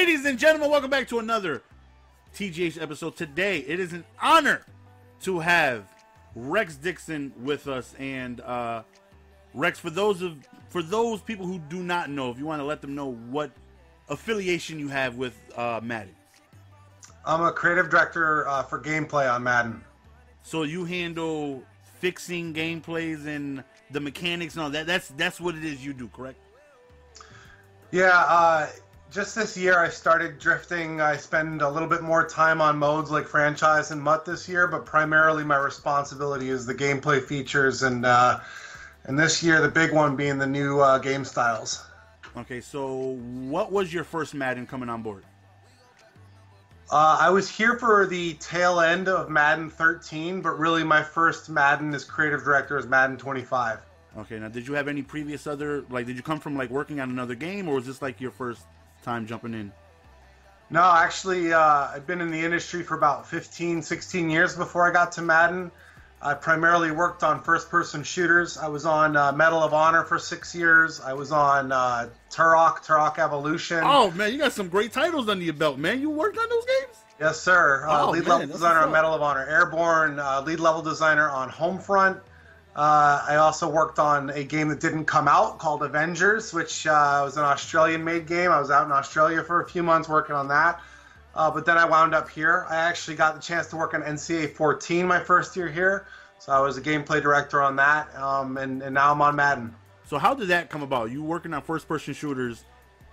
Ladies and gentlemen, welcome back to another TGH episode. Today, it is an honor to have Rex Dickson with us. And Rex, for those people who do not know, if you want to let them know what affiliation you have with Madden. I'm a creative director for gameplay on Madden. So you handle fixing gameplays and the mechanics and all that. That's what it is you do, correct? Yeah, just this year I started drifting. I spend a little bit more time on modes like franchise and MUT this year, but primarily my responsibility is the gameplay features and this year the big one being the new game styles. Okay, so what was your first Madden coming on board? I was here for the tail end of Madden 13, but really my first Madden as creative director is Madden 25. Okay, now did you have any previous did you come from working on another game, or was this your first time jumping in? No, actually, I've been in the industry for about 15, 16 years before I got to Madden. I primarily worked on first-person shooters. I was on Medal of Honor for 6 years. I was on Turok Evolution. Oh, man, you got some great titles under your belt, man. You worked on those games? Yes, sir. Lead level designer on Medal of Honor Airborne, lead level designer on Homefront. I also worked on a game that didn't come out called Avengers, which was an Australian-made game. I was out in Australia for a few months working on that. But then I wound up here. I actually got the chance to work on NCAA 14 my first year here. So I was a gameplay director on that, and now I'm on Madden. So how did that come about? You working on first-person shooters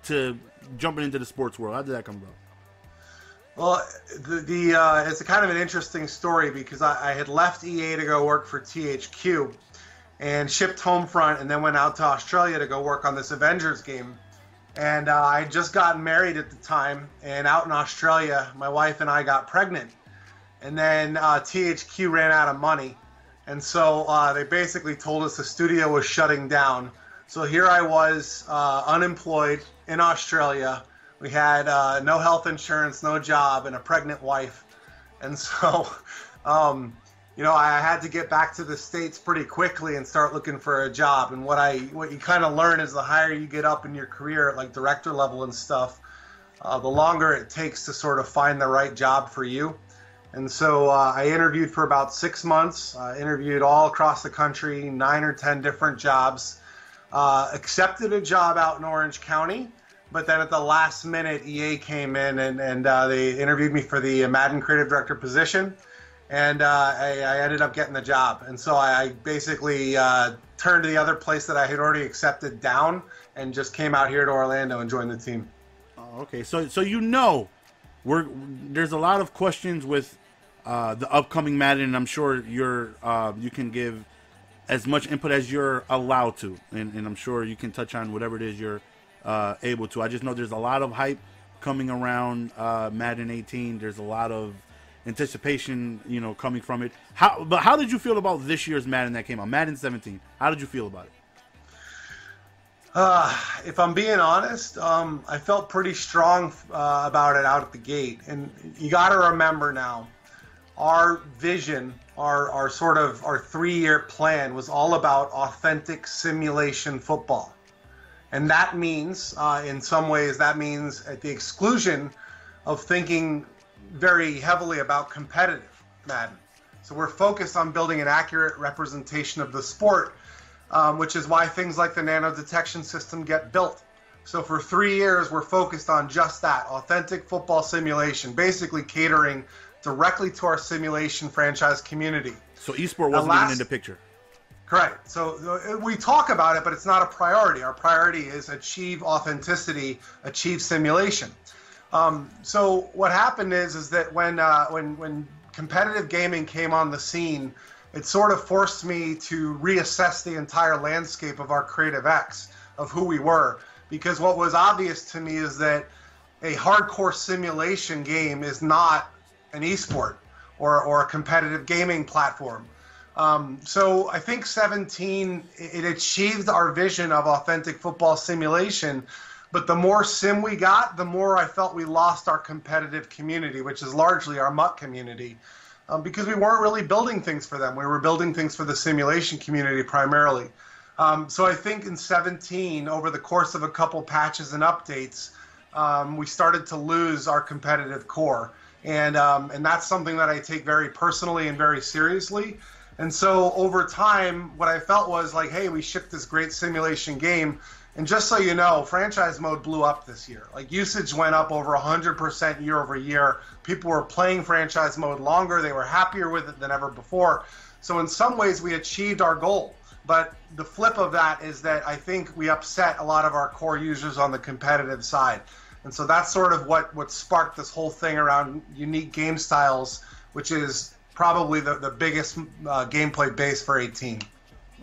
to jumping into the sports world. How did that come about? Well, it's a kind of an interesting story because I had left EA to go work for THQ and shipped Homefront and then went out to Australia to go work on this Avengers game. And I had just gotten married at the time, and out in Australia, my wife and I got pregnant. And then THQ ran out of money. And so they basically told us the studio was shutting down. So here I was, unemployed in Australia. We had no health insurance, no job, and a pregnant wife. And so, I had to get back to the States pretty quickly and start looking for a job. And what you kind of learn is the higher you get up in your career at director level and stuff, the longer it takes to sort of find the right job for you. And so I interviewed for about 6 months, interviewed all across the country, 9 or 10 different jobs, accepted a job out in Orange County. But then at the last minute, EA came in and they interviewed me for the Madden creative director position. And I ended up getting the job. And so I basically turned to the other place that I had already accepted down and just came out here to Orlando and joined the team. Oh, okay, so there's a lot of questions with the upcoming Madden, and I'm sure you can give as much input as you're allowed to. And I'm sure you can touch on whatever it is you're able to. I just know there's a lot of hype coming around Madden 18. There's a lot of anticipation, coming from it. How did you feel about this year's Madden that came out, Madden 17? How did you feel about it? If I'm being honest, I felt pretty strong about it out at the gate. And you got to remember now, our vision, our 3-year plan was all about authentic simulation football. And that means, in some ways, at the exclusion of thinking very heavily about competitive Madden. So we're focused on building an accurate representation of the sport, which is why things like the nano detection system get built. So for 3 years, we're focused on just that, authentic football simulation, basically catering directly to our simulation franchise community. So esport wasn't even in the picture. Correct. So we talk about it, but it's not a priority. Our priority is achieve authenticity, achieve simulation. So what happened is that when competitive gaming came on the scene, it sort of forced me to reassess the entire landscape of our creative X, of who we were. Because what was obvious to me is that a hardcore simulation game is not an esport or a competitive gaming platform. So I think 17, it achieved our vision of authentic football simulation, but the more sim we got, the more I felt we lost our competitive community, which is largely our MUT community, because we weren't really building things for them. We were building things for the simulation community primarily. So I think in 17, over the course of a couple patches and updates, we started to lose our competitive core. And that's something that I take very personally and very seriously. And so over time, what I felt was like, hey, we shipped this great simulation game. And just so you know, franchise mode blew up this year. Like, usage went up over 100% year over year. People were playing franchise mode longer. They were happier with it than ever before. So in some ways, we achieved our goal. But the flip of that is that I think we upset a lot of our core users on the competitive side. And so that's sort of what sparked this whole thing around unique game styles, which is probably the biggest gameplay base for 18.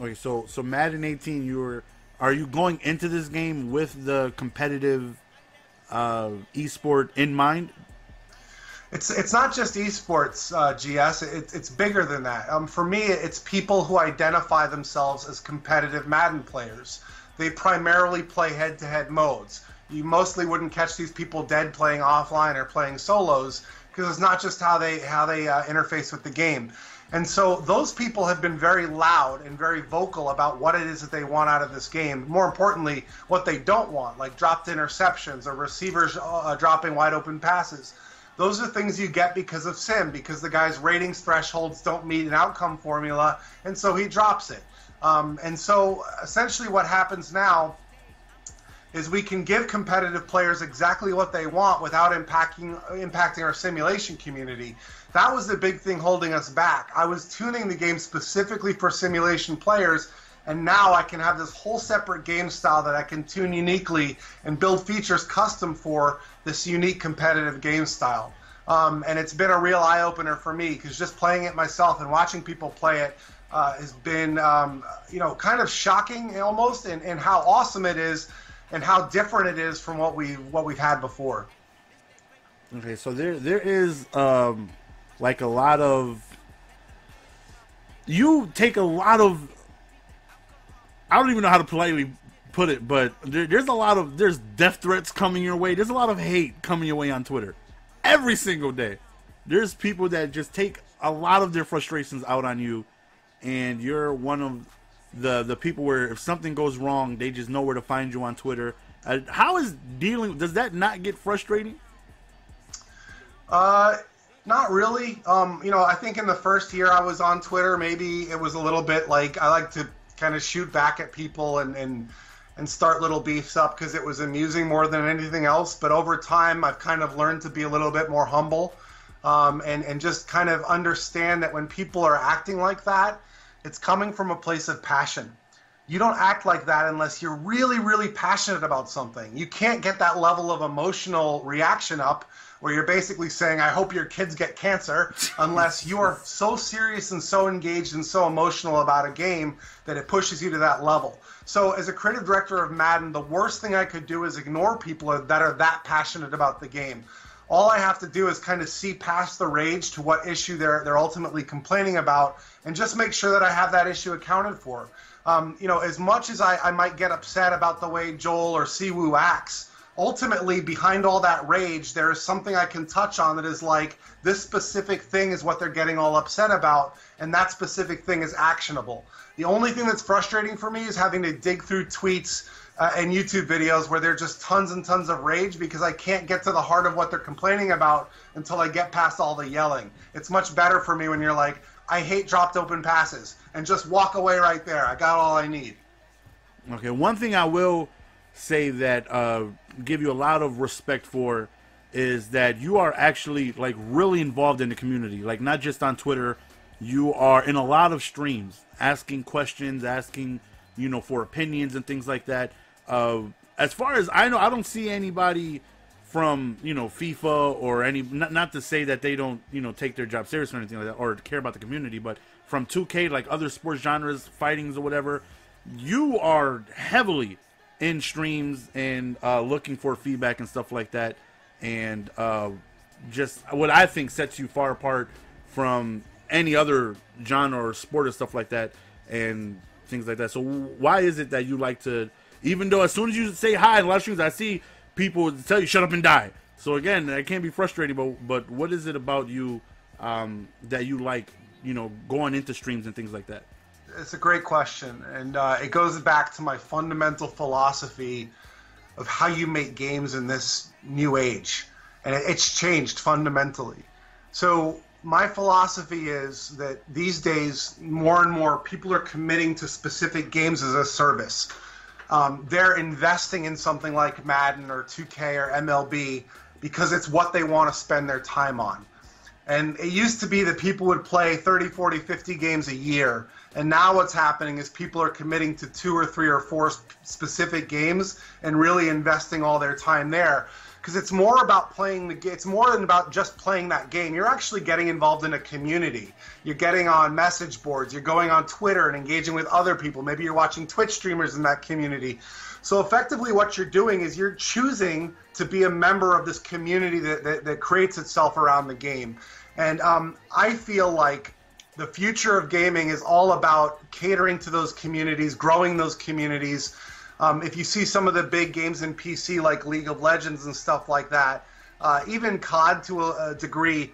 Okay, so Madden 18, are you going into this game with the competitive esport in mind? It's not just esports, GS. It's bigger than that. For me, it's people who identify themselves as competitive Madden players. They primarily play head-to-head modes. You mostly wouldn't catch these people dead playing offline or playing solos, because it's not just how they interface with the game. And so those people have been very loud and very vocal about what it is that they want out of this game. More importantly, what they don't want, like dropped interceptions or receivers dropping wide open passes. Those are things you get because of Sim, because the guy's ratings thresholds don't meet an outcome formula, and so he drops it. And so essentially what happens now is we can give competitive players exactly what they want without impacting our simulation community. That was the big thing holding us back. I was tuning the game specifically for simulation players, and now I can have this whole separate game style that I can tune uniquely and build features custom for this unique competitive game style. And it's been a real eye-opener for me, because just playing it myself and watching people play it has been kind of shocking almost, and how awesome it is and how different it is from what we've had before. Okay, so there is like a lot of, you take a lot of, I don't even know how to politely put it, but there's death threats coming your way. There's a lot of hate coming your way on Twitter every single day. There's people that just take a lot of their frustrations out on you, and you're one of the people where if something goes wrong, they just know where to find you on Twitter. Does that not get frustrating? Not really. I think in the first year I was on Twitter, maybe it was a little bit like I like to kind of shoot back at people and start little beefs up because it was amusing more than anything else. But over time, I've kind of learned to be a little bit more humble and just kind of understand that when people are acting like that, it's coming from a place of passion. You don't act like that unless you're really, really passionate about something. You can't get that level of emotional reaction up where you're basically saying, I hope your kids get cancer, unless you are so serious and so engaged and so emotional about a game that it pushes you to that level. So as a creative director of Madden, the worst thing I could do is ignore people that are that passionate about the game. All I have to do is kind of see past the rage to what issue they're ultimately complaining about, and just make sure that I have that issue accounted for. As much as I might get upset about the way Joel or Siwoo acts, ultimately behind all that rage, there is something I can touch on that is like, this specific thing is what they're getting all upset about, and that specific thing is actionable. The only thing that's frustrating for me is having to dig through tweets and YouTube videos where there are just tons and tons of rage, because I can't get to the heart of what they're complaining about until I get past all the yelling. It's much better for me when you're like, I hate dropped open passes, and just walk away right there. I got all I need. Okay, one thing I will say that give you a lot of respect for is that you are actually like really involved in the community, like not just on Twitter. You are in a lot of streams asking questions, asking for opinions and things like that. As far as I know, I don't see anybody from FIFA or any, not to say that they don't take their job serious or anything like that or care about the community, but from 2K, like other sports genres, fightings or whatever, you are heavily in streams and looking for feedback and stuff like that, and just what I think sets you far apart from any other genre or sport or stuff like that and things like that. So why is it that you like to, even though as soon as you say hi in live streams, I see people tell you shut up and die. So again, that can be frustrating, but what is it about you that you like going into streams and things like that? It's a great question, and it goes back to my fundamental philosophy of how you make games in this new age. And it's changed fundamentally. So my philosophy is that these days, more and more people are committing to specific games as a service. They're investing in something like Madden or 2K or MLB because it's what they want to spend their time on. And it used to be that people would play 30, 40, 50 games a year. And now what's happening is people are committing to 2 or 3 or 4 specific games and really investing all their time there. Because it's more about playing the game. It's more than about just playing that game. You're actually getting involved in a community. You're getting on message boards. You're going on Twitter and engaging with other people. Maybe you're watching Twitch streamers in that community. So effectively what you're doing is you're choosing to be a member of this community that creates itself around the game. And I feel like the future of gaming is all about catering to those communities, growing those communities. If you see some of the big games in PC like League of Legends and stuff like that, even COD to a degree,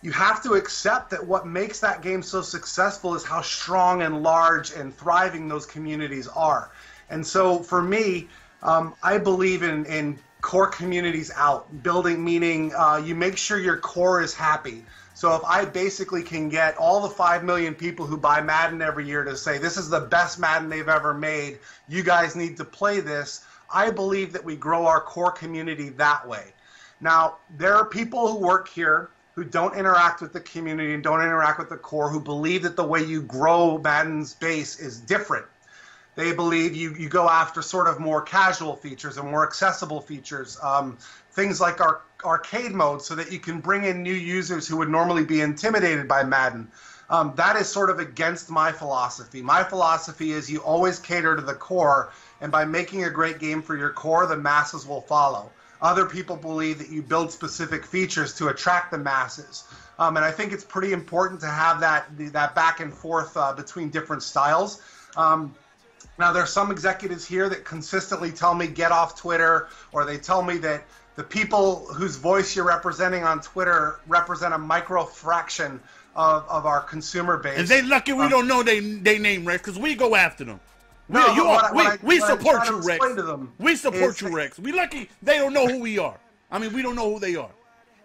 you have to accept that what makes that game so successful is how strong and large and thriving those communities are. And so for me, I believe in core communities out, building, meaning you make sure your core is happy. So if I basically can get all the 5 million people who buy Madden every year to say, this is the best Madden they've ever made, you guys need to play this, I believe that we grow our core community that way. Now, there are people who work here who don't interact with the community and don't interact with the core, who believe that the way you grow Madden's base is different. They believe you go after sort of more casual features and more accessible features, things like arcade mode, so that you can bring in new users who would normally be intimidated by Madden. That is sort of against my philosophy. My philosophy is you always cater to the core, and by making a great game for your core, the masses will follow. Other people believe that you build specific features to attract the masses. And I think it's pretty important to have that back and forth between different styles. Now, there are some executives here that consistently tell me get off Twitter, or they tell me that the people whose voice you're representing on Twitter represent a micro fraction of our consumer base. And they lucky we don't know they name, Rex, because we go after them. We support you, Rex. We support you, Rex. We lucky they don't know who we are. I mean, we don't know who they are.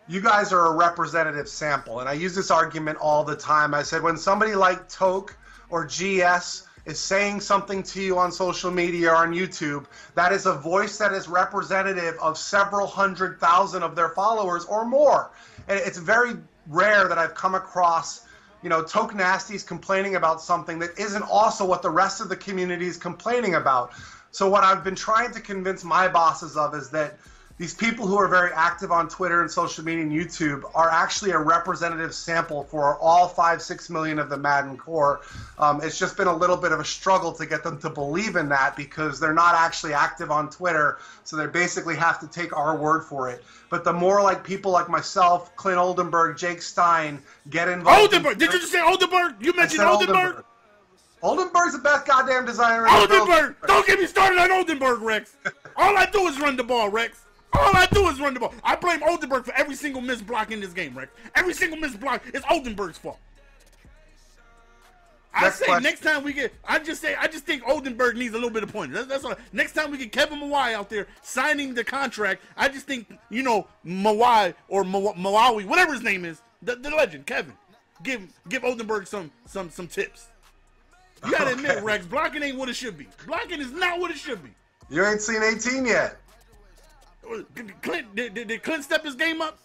You guys are a representative sample, and I use this argument all the time. I said when somebody like Toke or GS is saying something to you on social media or on YouTube, that is a voice that is representative of several 100,000 of their followers or more. And it's very rare that I've come across, Toke Nasties complaining about something that isn't also what the rest of the community is complaining about. So what I've been trying to convince my bosses of is that these people who are very active on Twitter and social media and YouTube are actually a representative sample for all 5-6 million of the Madden core. It's just been a little bit of a struggle to get them to believe in that because they're not actually active on Twitter, so they basically have to take our word for it. But the more like people like myself, Clint Oldenburg, Jake Stein get involved. Oldenburg! Did you just say Oldenburg? You mentioned Oldenburg? Oldenburg's the best goddamn designer. Oldenburg! Don't get me started on Oldenburg, Rex. All I do is run the ball, Rex. All I do is run the ball. I blame Oldenburg for every single missed block in this game, Rex. Every single missed block is Oldenburg's fault. Next time we get, I just think Oldenburg needs a little bit of pointing. That's all. Next time we get Kevin Mawai out there signing the contract, I just think, Mawai or Mawawi, whatever his name is, the legend, Kevin, give Oldenburg some tips. You gotta admit, Rex, blocking ain't what it should be. Blocking is not what it should be. You ain't seen 18 yet. Clint, did Clint step his game up?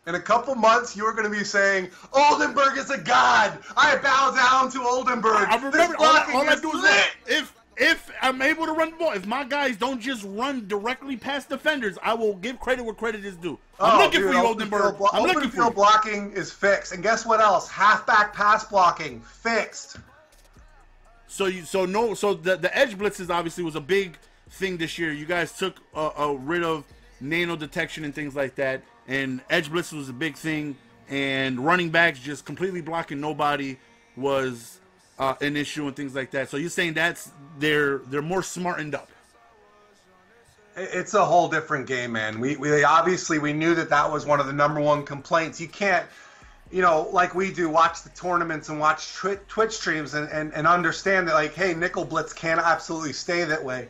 In a couple months, you are going to be saying, Oldenburg is a god. I bow down to Oldenburg. I remember, all I do is if I'm able to run the ball, if my guys don't just run directly past defenders, I will give credit where credit is due. I'm looking for you, Oldenburg. Open field blocking is fixed. And guess what else? Halfback pass blocking, fixed. So the edge blitzes obviously was a big thing this year. You guys took rid of nano detection and things like that, and edge blitz was a big thing, and running backs just completely blocking nobody was an issue and things like that. So you're saying they're more smartened up. It's a whole different game, man. We obviously knew that was one of the number one complaints. You can't, like we do, watch the tournaments and watch Twitch streams and understand that, like, hey, nickel blitz can't absolutely stay that way.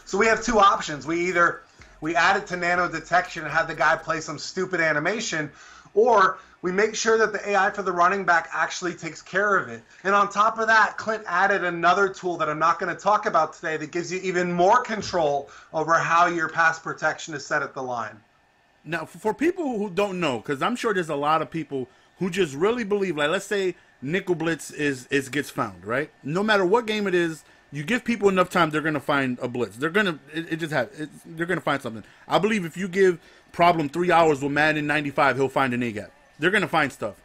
So we have two options. We add it to nano detection and have the guy play some stupid animation, or we make sure that the AI for the running back actually takes care of it. And on top of that, Clint added another tool that I'm not going to talk about today that gives you even more control over how your pass protection is set at the line. Now, for people who don't know, because I'm sure there's a lot of people who just really believe, like, let's say nickel blitz gets found, right? No matter what game it is, you give people enough time, they're gonna find a blitz. They're gonna find something. I believe if you give Problem 3 hours with Madden 95, he'll find an A gap. They're gonna find stuff.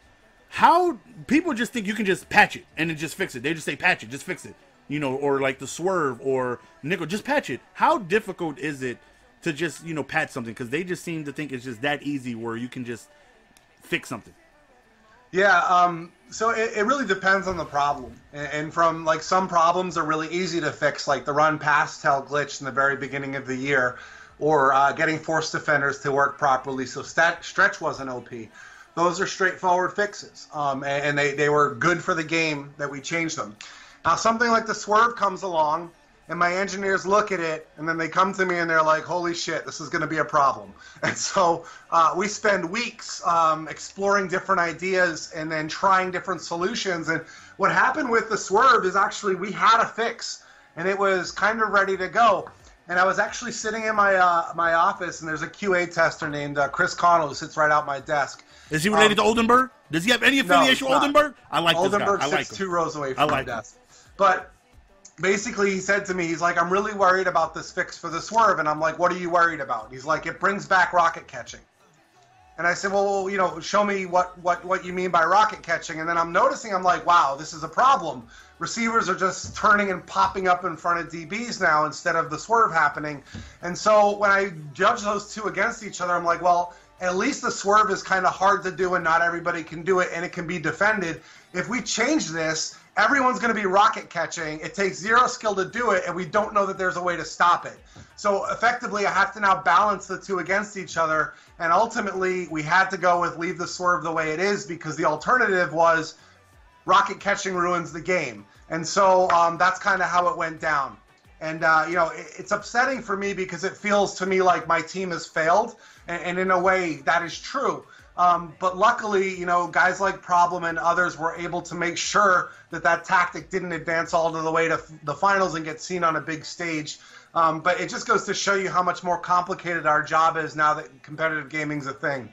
How people just think you can just patch it and then just fix it. They just say patch it, just fix it, or like the swerve or nickel, just patch it. How difficult is it to just patch something? Because they just seem to think it's just that easy where you can just fix something. Yeah, so it really depends on the problem. And from, like, some problems are really easy to fix, like the run pass tell glitch in the very beginning of the year, or getting force defenders to work properly so stretch wasn't OP. Those are straightforward fixes, and they were good for the game that we changed them. Now, something like the swerve comes along, and my engineers look at it, and then they come to me and they're like, holy shit, this is going to be a problem. And so we spend weeks exploring different ideas and then trying different solutions. And what happened with the swerve is actually we had a fix, and it was kind of ready to go. And I was actually sitting in my office, and there's a QA tester named Chris Kontrol who sits right out my desk. Is he related to Oldenburg? Does he have any affiliation with Oldenburg? I like this guy. Oldenburg I like sits him. 2 rows away from my desk. But basically, he said to me, he's like, I'm really worried about this fix for the swerve. And I'm like, what are you worried about? He's like, it brings back rocket catching. And I said, well, show me what you mean by rocket catching. And then I'm noticing, I'm like, wow, this is a problem. Receivers are just turning and popping up in front of DBs now instead of the swerve happening. And so when I judge those two against each other, I'm like, well, at least the swerve is kind of hard to do and not everybody can do it and it can be defended. If we change this, everyone's going to be rocket catching. It takes 0 skill to do it, and we don't know that there's a way to stop it. So effectively, I have to now balance the two against each other, and ultimately, we had to go with leave the swerve the way it is because the alternative was rocket catching ruins the game. And so that's kind of how it went down. And, it's upsetting for me because it feels to me like my team has failed, and in a way, that is true. But luckily, guys like Problem and others were able to make sure that tactic didn't advance all the way to the finals and get seen on a big stage. But it just goes to show you how much more complicated our job is now that competitive gaming's a thing.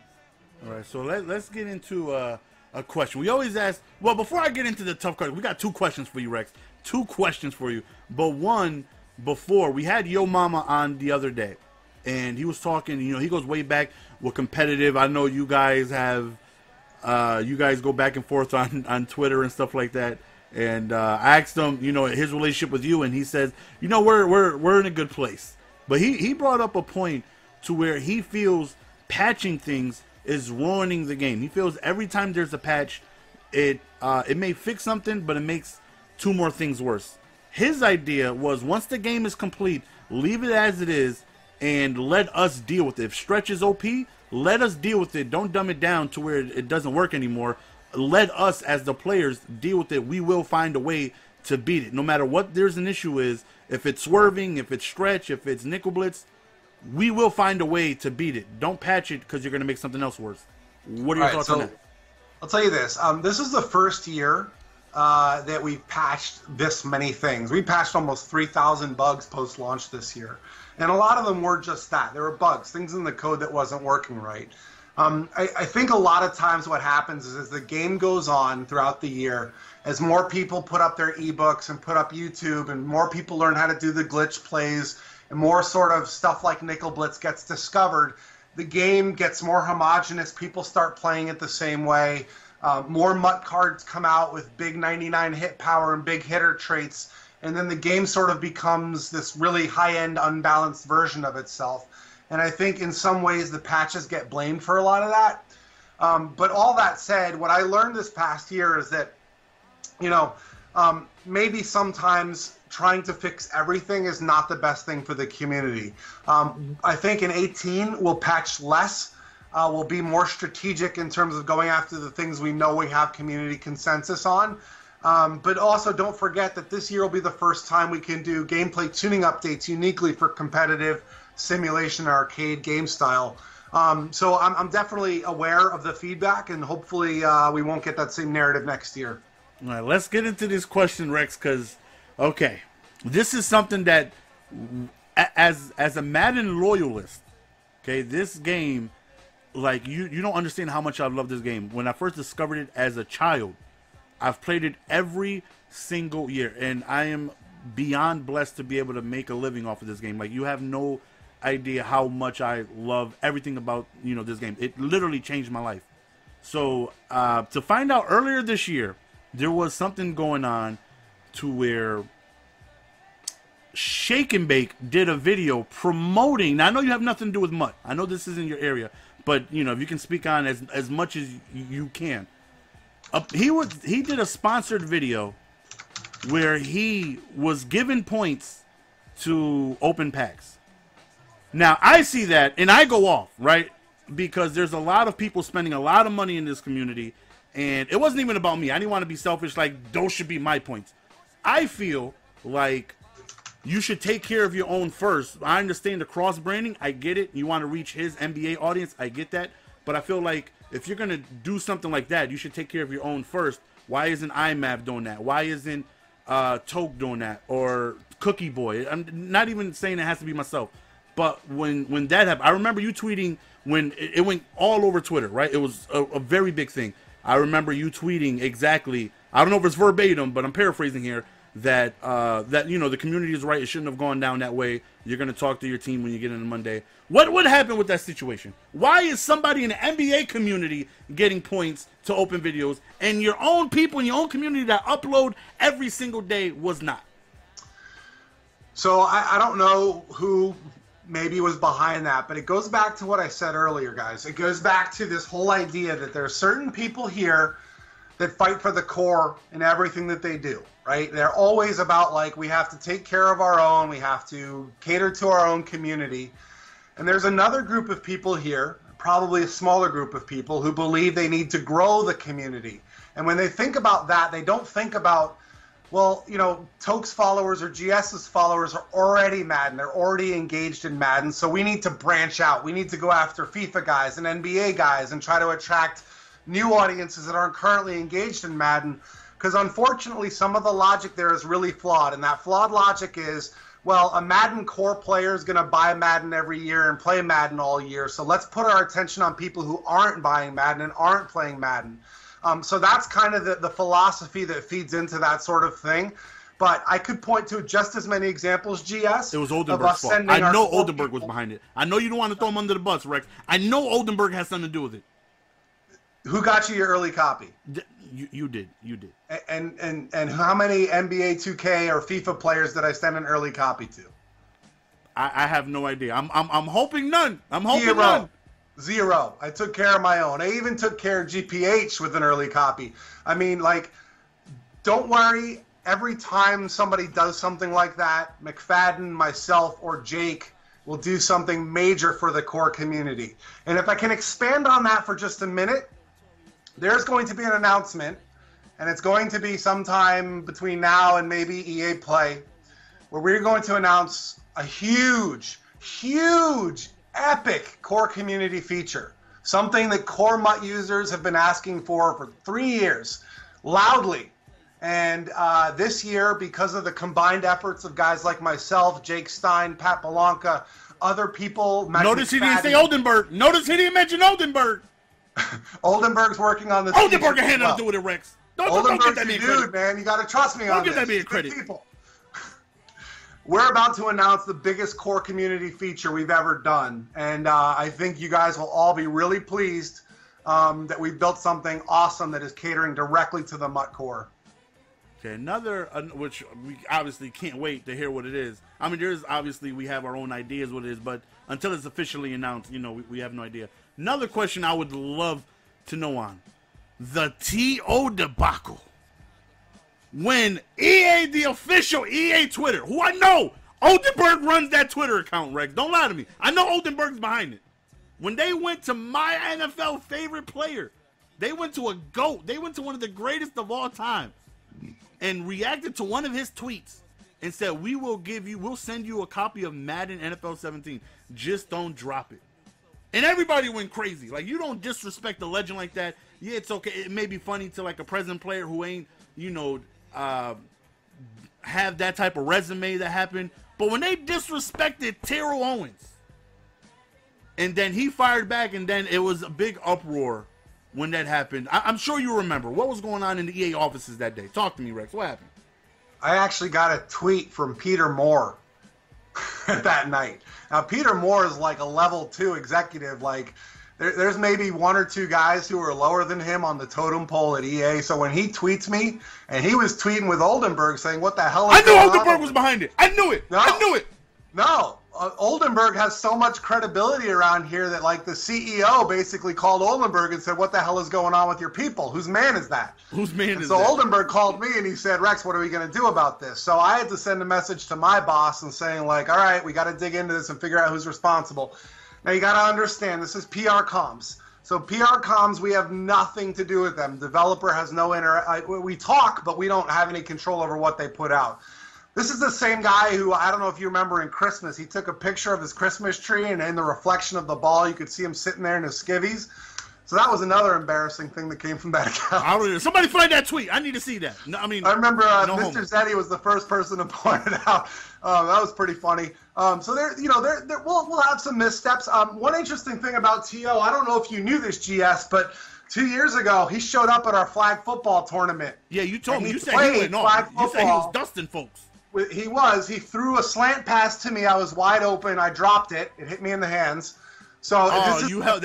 All right, so let's get into a question. We always ask, well, before I get into the tough questions, we got 2 questions for you, Rex. 2 questions for you. But one, before, we had Yo Mama on the other day. And he was talking, he goes way back with competitive. I know you guys have, you guys go back and forth on Twitter and stuff like that. And I asked him, his relationship with you, and he says, we're in a good place. But he brought up a point to where he feels patching things is ruining the game. He feels every time there's a patch, it may fix something, but it makes 2 more things worse. His idea was once the game is complete, leave it as it is, and let us deal with it. If stretch is OP, let us deal with it. Don't dumb it down to where it doesn't work anymore. Let us, as the players, deal with it. We will find a way to beat it. No matter what there's an issue is, if it's swerving, if it's stretch, if it's nickel blitz, we will find a way to beat it. Don't patch it because you're going to make something else worse. What are your thoughts on that? I'll tell you this. This is the first year that we've patched this many things. We patched almost 3,000 bugs post-launch this year. And a lot of them were just that. There were bugs, things in the code that wasn't working right. I think a lot of times what happens is as the game goes on throughout the year, as more people put up their ebooks and put up YouTube and more people learn how to do the glitch plays and more sort of stuff like Nickel Blitz gets discovered, the game gets more homogenous. People start playing it the same way. More MUT cards come out with big 99 hit power and big hitter traits. And then the game sort of becomes this really high-end, unbalanced version of itself. And I think in some ways the patches get blamed for a lot of that. But all that said, what I learned this past year is that, maybe sometimes trying to fix everything is not the best thing for the community. I think in 18 we'll patch less. We'll be more strategic in terms of going after the things we know we have community consensus on. But also don't forget that this year will be the first time we can do gameplay tuning updates uniquely for competitive simulation arcade game style. So I'm definitely aware of the feedback, and hopefully we won't get that same narrative next year. All right, let's get into this question, Rex, because, okay, this is something that, as a Madden loyalist, okay, this game, like, you don't understand how much I love this game. When I first discovered it as a child, I've played it every single year, and I am beyond blessed to be able to make a living off of this game. Like, you have no idea how much I love everything about, this game. It literally changed my life. So, to find out earlier this year, there was something going on to where Shake and Bake did a video promoting. Now, I know you have nothing to do with MUT. I know this isn't your area, but if you can speak on as much as you can. He did a sponsored video where he was giving points to open packs. Now, I see that and I go off, right? Because there's a lot of people spending a lot of money in this community, and it wasn't even about me. I didn't want to be selfish, like, those should be my points. I feel like you should take care of your own first. I understand the cross-branding. I get it. You want to reach his NBA audience. I get that. But I feel like if you're going to do something like that, you should take care of your own first. Why isn't IMAP doing that? Why isn't Toke doing that? Or Cookie Boy? I'm not even saying it has to be myself. But when that happened, I remember you tweeting when it went all over Twitter, right? It was a very big thing. I remember you tweeting exactly, I don't know if it's verbatim, but I'm paraphrasing here, that the community is right. It shouldn't have gone down that way. You're going to talk to your team when you get in on Monday. What happened with that situation? Why is somebody in the NBA community getting points to open videos, and your own people in your own community that upload every single day was not? So I don't know who maybe was behind that, but it goes back to what I said earlier, guys. It goes back to this whole idea that there are certain people here that fight for the core in everything that they do, right? They're always about, like, we have to take care of our own, we have to cater to our own community. And there's another group of people here, probably a smaller group of people, who believe they need to grow the community. And when they think about that, they don't think about, well, Toke's followers or GS's followers are already Madden. They're already engaged in Madden, so we need to branch out. We need to go after FIFA guys and NBA guys and try to attract new audiences that aren't currently engaged in Madden, because unfortunately some of the logic there is really flawed, and that flawed logic is, well, a Madden core player is going to buy Madden every year and play Madden all year, so let's put our attention on people who aren't buying Madden and aren't playing Madden. So that's kind of the philosophy that feeds into that sort of thing. But I could point to just as many examples, GS. It was Oldenburg's fault. I know Oldenburg was behind it. I know you don't want to throw him under the bus, Rex. I know Oldenburg has something to do with it. Who got you your early copy? You did. And how many NBA 2K or FIFA players did I send an early copy to? I have no idea. I'm hoping none. I'm hoping none. Zero. I took care of my own. I even took care of GPH with an early copy. I mean, like, don't worry. Every time somebody does something like that, McFadden, myself, or Jake will do something major for the core community. And if I can expand on that for just a minute, there's going to be an announcement, and it's going to be sometime between now and maybe EA Play, where we're going to announce a huge, epic core community feature. Something that core MUT users have been asking for 3 years, loudly. And this year, because of the combined efforts of guys like myself, Jake Stein, Pat Belanca, other people... Notice he didn't say Oldenburg. Notice he didn't mention Oldenburg. Oldenburg's working on this. Oldenburg had nothing to do with it, Rex. Don't get that man credit. Man. You got to trust me on this. Don't get that man credit. People. We're about to announce the biggest core community feature we've ever done. And I think you guys will all be really pleased that we've built something awesome that is catering directly to the MUT core. Okay, another, which we obviously can't wait to hear what it is. I mean, there's obviously, we have our own ideas what it is, but until it's officially announced, we have no idea. Another question I would love to know on. The TO debacle. When EA, the official EA Twitter, who I know, Oldenburg runs that Twitter account, Rex. Don't lie to me. I know Oldenburg's behind it. When they went to my NFL favorite player, they went to a GOAT. They went to one of the greatest of all time. and reacted to one of his tweets and said, we'll send you a copy of Madden NFL 17. Just don't drop it. And everybody went crazy. Like, you don't disrespect a legend like that. Yeah, it's okay. It may be funny to like a present player who ain't, have that type of resume that happened. But when they disrespected Terrell Owens, and then he fired back, and then it was a big uproar when that happened. I'm sure you remember. What was going on in the EA offices that day? Talk to me, Rex. What happened? I actually got a tweet from Peter Moore that night. Now, Peter Moore is like a level 2 executive. Like, there's maybe one or two guys who are lower than him on the totem pole at EA. So when he tweets me, and he was tweeting with Oldenburg saying, what the hell is going on? I knew Oldenburg was behind it. I knew it. I knew it. No. Oldenburg has so much credibility around here that, like, the CEO basically called Oldenburg and said, what the hell is going on with your people? Whose man is that? Whose man is that? So Oldenburg called me and he said, Rex, what are we going to do about this? So I had to send a message to my boss and saying, like, all right, we got to dig into this and figure out who's responsible. Now, you got to understand, this is PR comms. So PR comms, we have nothing to do with them. Developer has no we talk, but we don't have any control over what they put out. This is the same guy who, I don't know if you remember in Christmas, he took a picture of his Christmas tree, and in the reflection of the ball, you could see him sitting there in his skivvies. So that was another embarrassing thing that came from that account. Somebody find that tweet. I need to see that. No, I remember Mr. Zeddy was the first person to point it out. That was pretty funny. So we'll have some missteps. One interesting thing about T.O., I don't know if you knew this, GS, but 2 years ago, he showed up at our flag football tournament. Yeah, you told me. You said he went off. You said he was dusting folks. He was. He threw a slant pass to me. I was wide open. I dropped it. It hit me in the hands. So that's because you held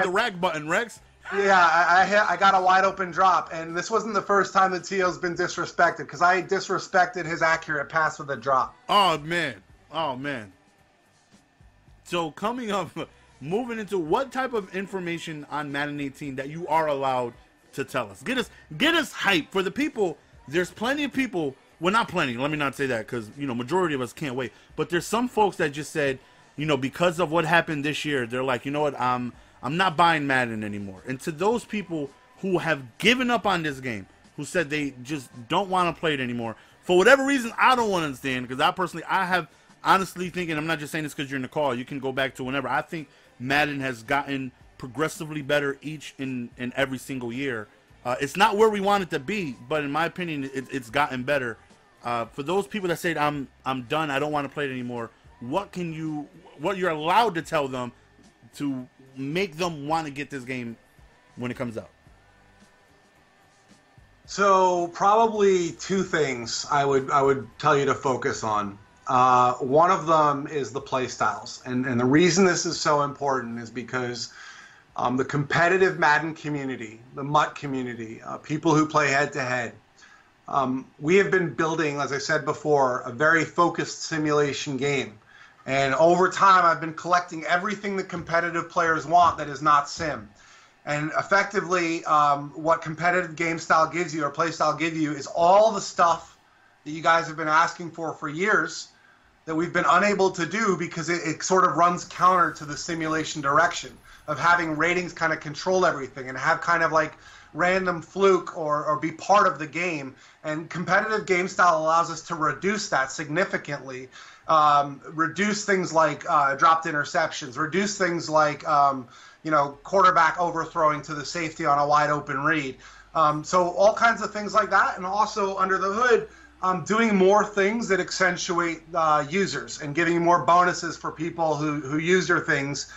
the rack button, Rex. Yeah, I got a wide open drop, and this wasn't the first time that T.O.'s been disrespected, because I disrespected his accurate pass with a drop. Oh man. So coming up, moving into what type of information on Madden 18 that you are allowed to tell us. Get us hype for the people. There's plenty of people. Well, not plenty. Let me not say that, because majority of us can't wait. But there's some folks that just said, because of what happened this year, they're like, you know what, I'm not buying Madden anymore. And to those people who have given up on this game, who said they just don't want to play it anymore, for whatever reason, I don't want to understand, because I have honestly thinking, I'm not just saying this because you're in the call, you can go back to whenever. I think Madden has gotten progressively better each and every single year. It's not where we want it to be, but in my opinion, it's gotten better. For those people that say I'm done, I don't want to play it anymore, what you're allowed to tell them to make them want to get this game when it comes out? So probably two things I would tell you to focus on. One of them is the play styles, and the reason this is so important is because the competitive Madden community, the MUT community, people who play head-to-head, we have been building, as I said before, a very focused simulation game. And over time, I've been collecting everything that competitive players want that is not sim. And effectively, what competitive game style gives you, or play style gives you, is all the stuff that you guys have been asking for years that we've been unable to do, because it sort of runs counter to the simulation direction of having ratings kind of control everything and have kind of like random fluke or be part of the game. And competitive game style allows us to reduce that significantly. Reduce things like dropped interceptions, reduce things like quarterback overthrowing to the safety on a wide open read. So all kinds of things like that, and also under the hood, doing more things that accentuate users and giving more bonuses for people who use your things.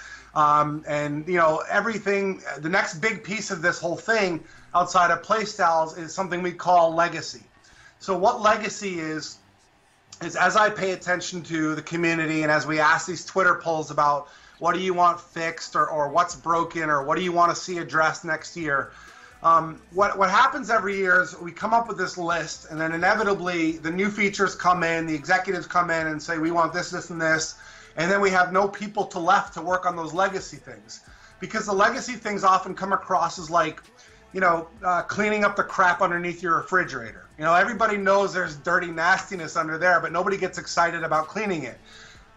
Everything. The next big piece of this whole thing outside of play styles is something we call legacy. So what legacy is as I pay attention to the community and as we ask these Twitter polls about what do you want fixed or what's broken or what do you want to see addressed next year, what happens every year is we come up with this list, and then inevitably the new features come in, the executives come in and say we want this, this, and this, and then we have no people left to work on those legacy things, because the legacy things often come across as like, cleaning up the crap underneath your refrigerator. Everybody knows there's dirty nastiness under there, but nobody gets excited about cleaning it.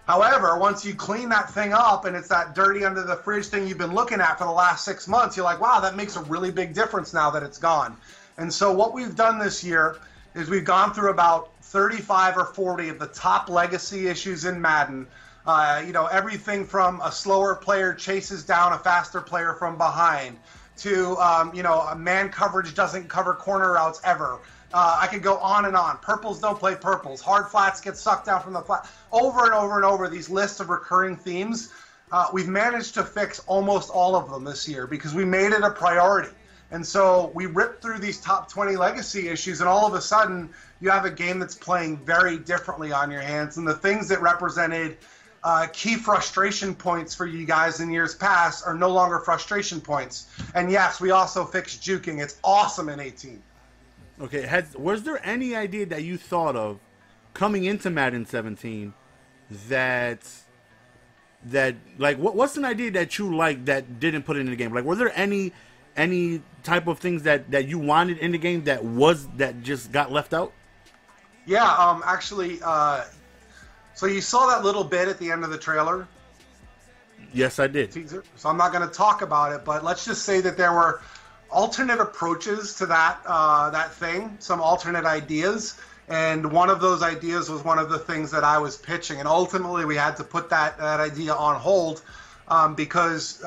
However, once you clean that thing up and it's that dirty under the fridge thing you've been looking at for the last 6 months, you're like, wow, that makes a really big difference now that it's gone. And so what we've done this year is we've gone through about 35 or 40 of the top legacy issues in Madden. Everything from a slower player chases down a faster player from behind to, a man coverage doesn't cover corner routes ever. I could go on and on. Purples don't play purples. Hard flats get sucked down from the flat. Over and over and over, these lists of recurring themes. We've managed to fix almost all of them this year because we made it a priority. And so we ripped through these top 20 legacy issues, and all of a sudden you have a game that's playing very differently on your hands. And the things that represented key frustration points for you guys in years past are no longer frustration points. And yes, we also fixed juking. It's awesome in 18. Okay, was there any idea that you thought of coming into Madden 17 what's an idea that you liked that didn't put it in the game? Like, were there any type of things that you wanted in the game that just got left out? Yeah, actually, so you saw that little bit at the end of the trailer? Yes, I did. Teaser. So I'm not going to talk about it, but let's just say that there were alternate approaches to that thing, some alternate ideas, and one of those ideas was one of the things that I was pitching, and ultimately we had to put that idea on hold because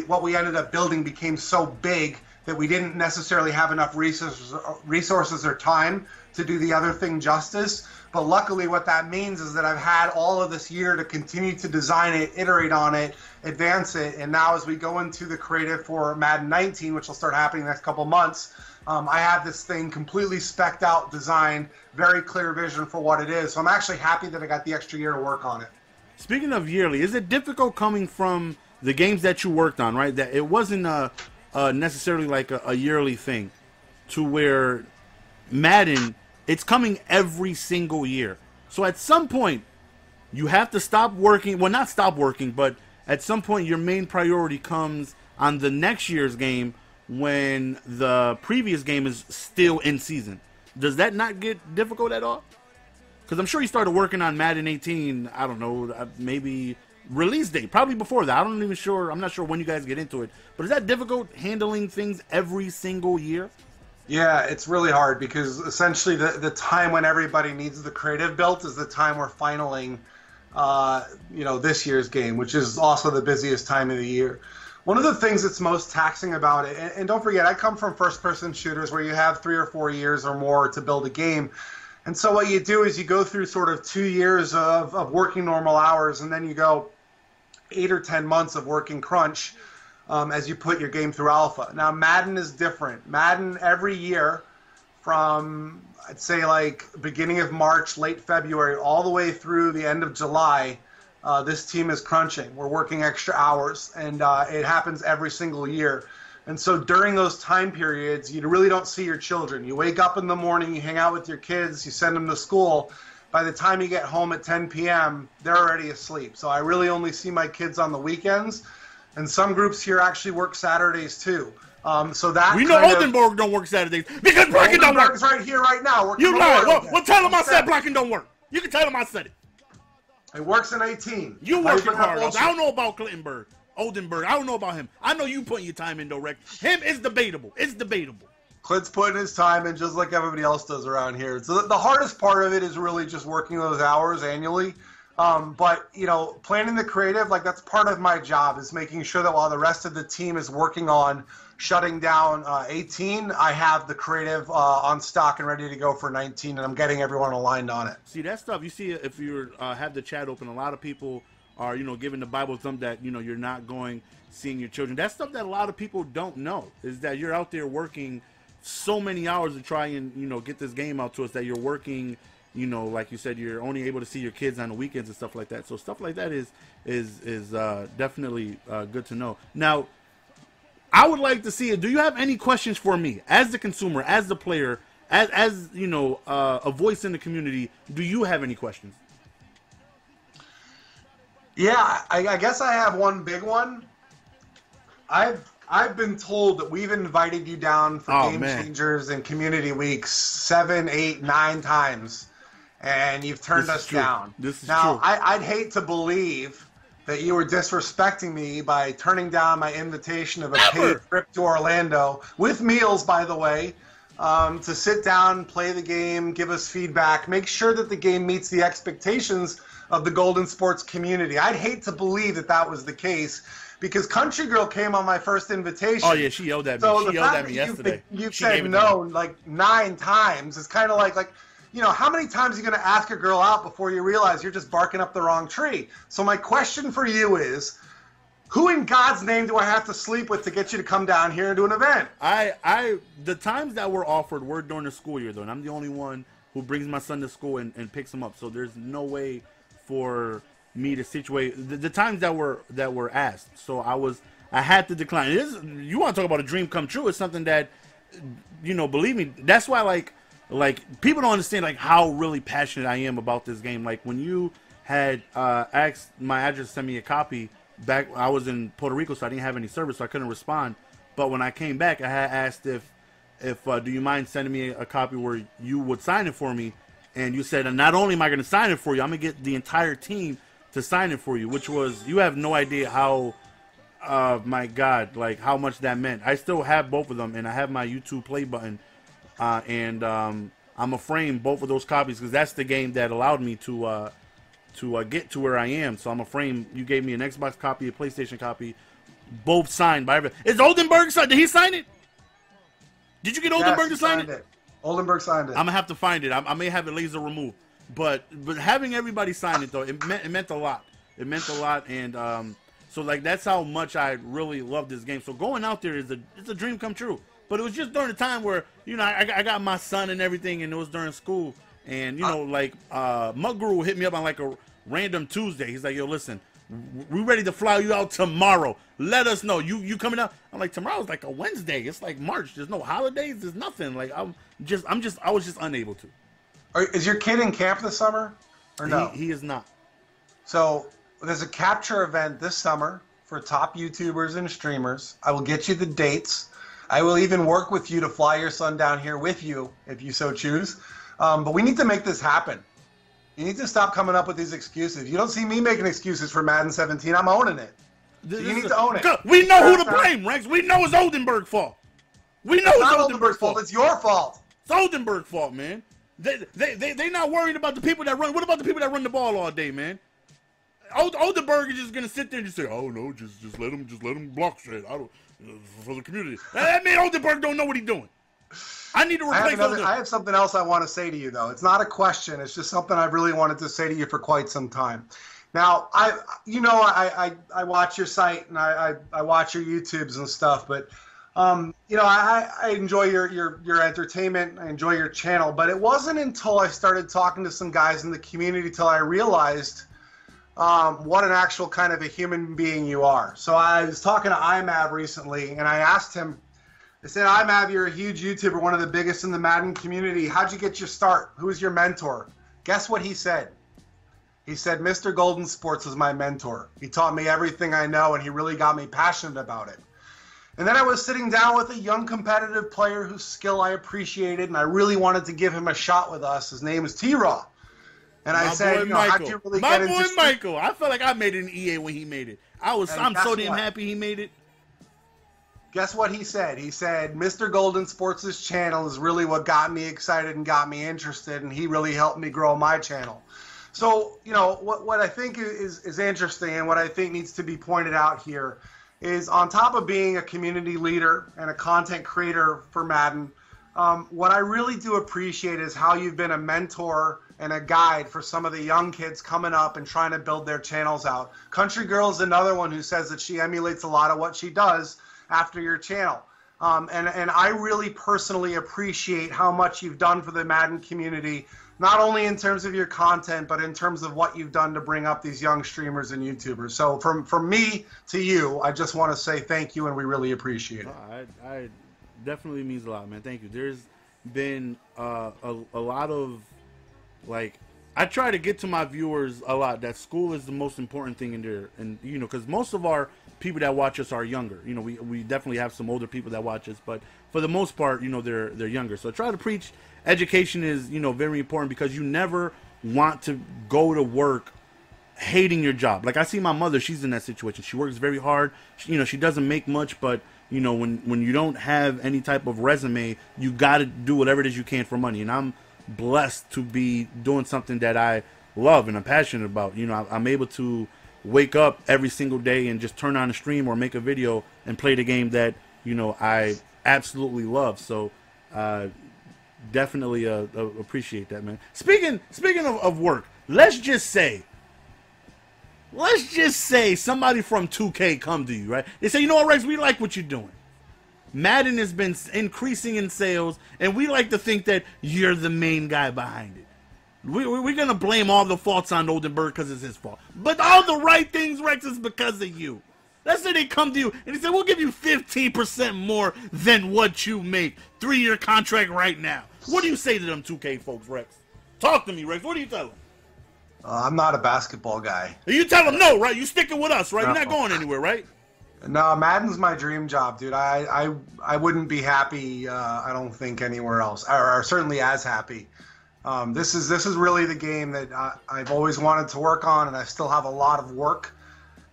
what we ended up building became so big that we didn't necessarily have enough resources or time to do the other thing justice. But luckily what that means is that I've had all of this year to continue to design it, iterate on it, advance it, and now as we go into the creative for Madden 19, which will start happening in the next couple months, I have this thing completely specced out, designed, very clear vision for what it is. So I'm actually happy that I got the extra year to work on it. Speaking of yearly, is it difficult coming from the games that you worked on, right? That it wasn't necessarily like a yearly thing, to where Madden, it's coming every single year. So at some point, you have to stop working. Well, not stop working, but at some point, your main priority comes on the next year's game when the previous game is still in season. Does that not get difficult at all? Because I'm sure you started working on Madden 18, I don't know, maybe release date, probably before that. I'm not sure when you guys get into it. But is that difficult handling things every single year? Yeah, it's really hard because essentially the time when everybody needs the creative built is the time we're finaling, this year's game, which is also the busiest time of the year. One of the things that's most taxing about it, and don't forget, I come from first-person shooters where you have 3 or 4 years or more to build a game. And so what you do is you go through sort of 2 years of working normal hours, and then you go 8 or 10 months of working crunch as you put your game through alpha. Now, Madden is different. Madden, every year from, I'd say, like beginning of March, late February, all the way through the end of July, this team is crunching. We're working extra hours, and it happens every single year. And so during those time periods, you really don't see your children. You wake up in the morning, you hang out with your kids, you send them to school. By the time you get home at 10 p.m., they're already asleep. So I really only see my kids on the weekends. And some groups here actually work Saturdays too. So that we know Oldenburg don't work Saturdays because Blacking don't work. Oldenburg's right here, right now. You lie. Well, tell them I said Blacking don't work. You can tell them I said it. It works in 18. You working hard. I don't know about Oldenburg. I don't know about him. I know you putting your time in, though, Rex. Him is debatable. It's debatable. Clint's putting his time in just like everybody else does around here. So the hardest part of it is really just working those hours annually. But, planning the creative, like that's part of my job is making sure that while the rest of the team is working on shutting down 18, I have the creative on stock and ready to go for 19, and I'm getting everyone aligned on it. See, that stuff, you see, if you have the chat open, a lot of people are, giving the Bible thumb that, you're not seeing your children. That's stuff that a lot of people don't know, is that you're out there working so many hours to try and, get this game out to us, that you're working, like you said, you're only able to see your kids on the weekends and stuff like that. So stuff like that is definitely good to know. Now, I would like to see it. Do you have any questions for me as the consumer, as the player, as a voice in the community? Do you have any questions? Yeah, I guess I have one big one. I've been told that we've invited you down for Game Changers and Community Weeks 7, 8, 9 times, and you've turned us down. This is now, true. I'd hate to believe that you were disrespecting me by turning down my invitation of a paid trip to Orlando, with meals, by the way, to sit down, play the game, give us feedback, make sure that the game meets the expectations of the Golden Sports community. I'd hate to believe that that was the case, because Country Girl came on my first invitation. Oh, yeah, she yelled at me. So she yelled at me yesterday. You've said no like 9 times. It's kind of like, you know, how many times are you going to ask a girl out before you realize you're just barking up the wrong tree? So my question for you is, who in God's name do I have to sleep with to get you to come down here and do an event? The times that were offered were during the school year, though, and I'm the only one who brings my son to school and picks him up. So there's no way for me to situate the times that were asked. So I had to decline. You want to talk about a dream come true? It's something that, you know, believe me, that's why like people don't understand like how really passionate I am about this game. Like when you had asked my address to send me a copy back, I was in Puerto Rico, so I didn't have any service, so I couldn't respond. But when I came back, I had asked if do you mind sending me a copy where you would sign it for me, and you said, and not only am I going to sign it for you, I'm going to get the entire team to sign it for you, which was, you have no idea how, my God, like how much that meant. I still have both of them, and I have my YouTube play button, and I'm going to frame both of those copies, because that's the game that allowed me to get to where I am. So I'm going to frame, you gave me an Xbox copy, a PlayStation copy, both signed by everybody. Is Oldenburg signed? Did he sign it? Did you get Oldenburg to sign it? Oldenburg signed it. I'm going to have to find it. I may have it laser removed. But having everybody sign it, though, it meant a lot. It meant a lot, and so like that's how much I really love this game. So going out there it's a dream come true. But it was just during the time where, you know, I got my son and everything, and it was during school, and you know, like Mugru hit me up on like a random Tuesday. He's like, "Yo, listen, we ready to fly you out tomorrow. Let us know. You coming out?" I'm like, "Tomorrow's like a Wednesday. It's like March. There's no holidays. There's nothing. Like I was just unable to." Is your kid in camp this summer, or no? He is not. So there's a capture event this summer for top YouTubers and streamers. I will get you the dates. I will even work with you to fly your son down here with you, if you so choose. But we need to make this happen. You need to stop coming up with these excuses. You don't see me making excuses for Madden 17. I'm owning it. So you need to own it. We know who to blame, Rex. We know it's Oldenburg's fault. We know it's Oldenburg's fault. It's your fault. It's Oldenburg's fault, man. They not worried about the people that run. What about the people that run the ball all day, man? Oldenburg is just gonna sit there and just say, "Oh no, just let him block shit. I don't for the community." That mean Oldenburg don't know what he's doing. I need to replace Oldenburg. I have something else I want to say to you, though. It's not a question. It's just something I've really wanted to say to you for quite some time. Now, I watch your site and I watch your YouTubes and stuff, but you know, I enjoy your entertainment. I enjoy your channel, but it wasn't until I started talking to some guys in the community till I realized what an actual kind of a human being you are. So I was talking to IMAV recently, and I asked him, I said, IMAV, you're a huge YouTuber, one of the biggest in the Madden community. How'd you get your start? Who was your mentor? Guess what he said? He said, Mr. Golden Sports was my mentor. He taught me everything I know, and he really got me passionate about it. And then I was sitting down with a young competitive player whose skill I appreciated, and I really wanted to give him a shot with us. His name is T-Raw. And I said, you know, how'd you really get into... My boy Michael. I felt like I made it in EA when he made it. I'm so damn happy he made it. Guess what he said? He said, Mr. Golden Sports' channel is really what got me excited and got me interested, and he really helped me grow my channel. So, you know, what I think is interesting and what I think needs to be pointed out here is, on top of being a community leader and a content creator for Madden, what I really do appreciate is how you've been a mentor and a guide for some of the young kids coming up and trying to build their channels out. Country Girl is another one who says that she emulates a lot of what she does after your channel. And I really personally appreciate how much you've done for the Madden community, not only in terms of your content, but in terms of what you've done to bring up these young streamers and YouTubers. So from me to you, I just want to say thank you, and we really appreciate it. I definitely means a lot, man. Thank you. There's been a lot of, like, I try to get to my viewers a lot that school is the most important thing in there, and you know, because most of our people that watch us are younger. You know, we definitely have some older people that watch us, but for the most part, you know, they're younger. So I try to preach education is, you know, very important, because you never want to go to work hating your job. Like, I see my mother, she's in that situation. She works very hard. You know, she doesn't make much, but you know, when you don't have any type of resume, you got to do whatever it is you can for money. And I'm blessed to be doing something that I love and I'm passionate about. You know, I'm able to wake up every single day and just turn on a stream or make a video and play the game that, you know, I absolutely love. So definitely appreciate that, man. Speaking of work, let's just say somebody from 2K come to you, right? They say, you know what, Rex, we like what you're doing. Madden has been increasing in sales, and we like to think that you're the main guy behind it. We're going to blame all the faults on Oldenburg because it's his fault. But all the right things, Rex, is because of you. Let's say they come to you, and they say, we'll give you 15% more than what you make. 3-year contract right now. What do you say to them 2K folks, Rex? Talk to me, Rex. What do you tell them? I'm not a basketball guy. You tell them no, right? You sticking with us, right? No. You're not going anywhere, right? No, Madden's my dream job, dude. I wouldn't be happy. I don't think anywhere else, or certainly as happy. This is really the game that I've always wanted to work on, and I still have a lot of work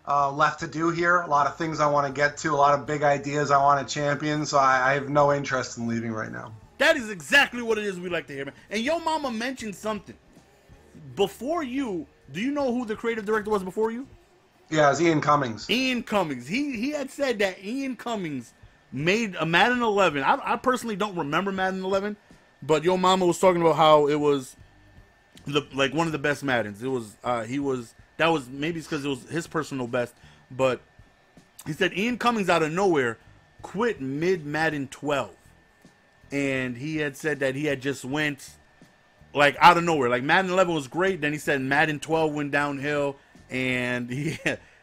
left to do here. A lot of things I want to get to, a lot of big ideas I want to champion. So I have no interest in leaving right now. That is exactly what it is we like to hear, man. And your mama mentioned something before you. Do you know who the creative director was before you? Yeah, it's Ian Cummings. Ian Cummings. He had said that Ian Cummings made a Madden 11. I personally don't remember Madden 11, but your mama was talking about how it was like one of the best Maddens. It was that was maybe it's because it was his personal best, but he said Ian Cummings out of nowhere quit mid Madden 12, and he had said that he had just went like out of nowhere. Like Madden 11 was great, then he said Madden 12 went downhill. And he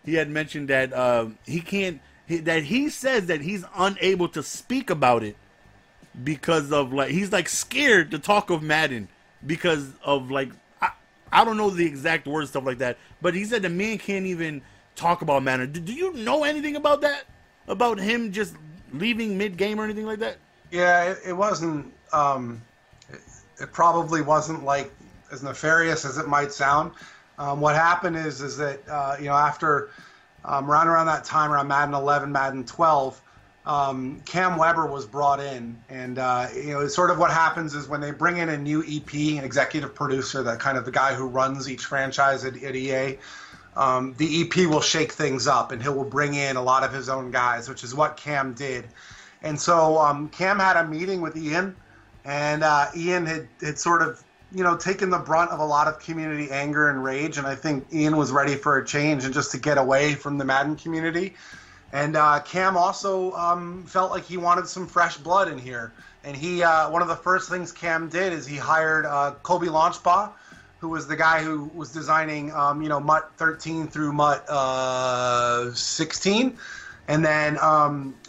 had mentioned that he says that he's unable to speak about it because of like he's like scared to talk of Madden because of like I don't know the exact words, stuff like that, but he said the man can't even talk about Madden. Do you know anything about that? About him just leaving mid game or anything like that? Yeah, it wasn't. It probably wasn't like as nefarious as it might sound. What happened is that after around that time, around Madden 11, Madden 12, Cam Weber was brought in, and sort of what happens is when they bring in a new EP, an executive producer, that kind of the guy who runs each franchise at EA, the EP will shake things up, and he will bring in a lot of his own guys, which is what Cam did. And so Cam had a meeting with Ian, and Ian had sort of taken the brunt of a lot of community anger and rage, and I think Ian was ready for a change and just to get away from the Madden community. And Cam also felt like he wanted some fresh blood in here. And he one of the first things Cam did is he hired Colby Launchbaugh, who was the guy who was designing MUT 13 through MUT 16, and then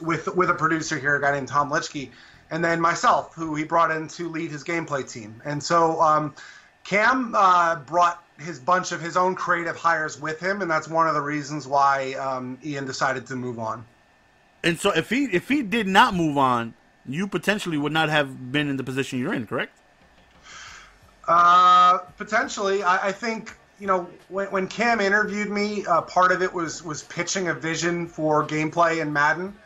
with a producer here, a guy named Tom Litchke. And then myself, who he brought in to lead his gameplay team. And so Cam brought his bunch of his own creative hires with him, and that's one of the reasons why Ian decided to move on. And so if he did not move on, you potentially would not have been in the position you're in, correct? Potentially. I think, when Cam interviewed me, part of it was pitching a vision for gameplay in Madden.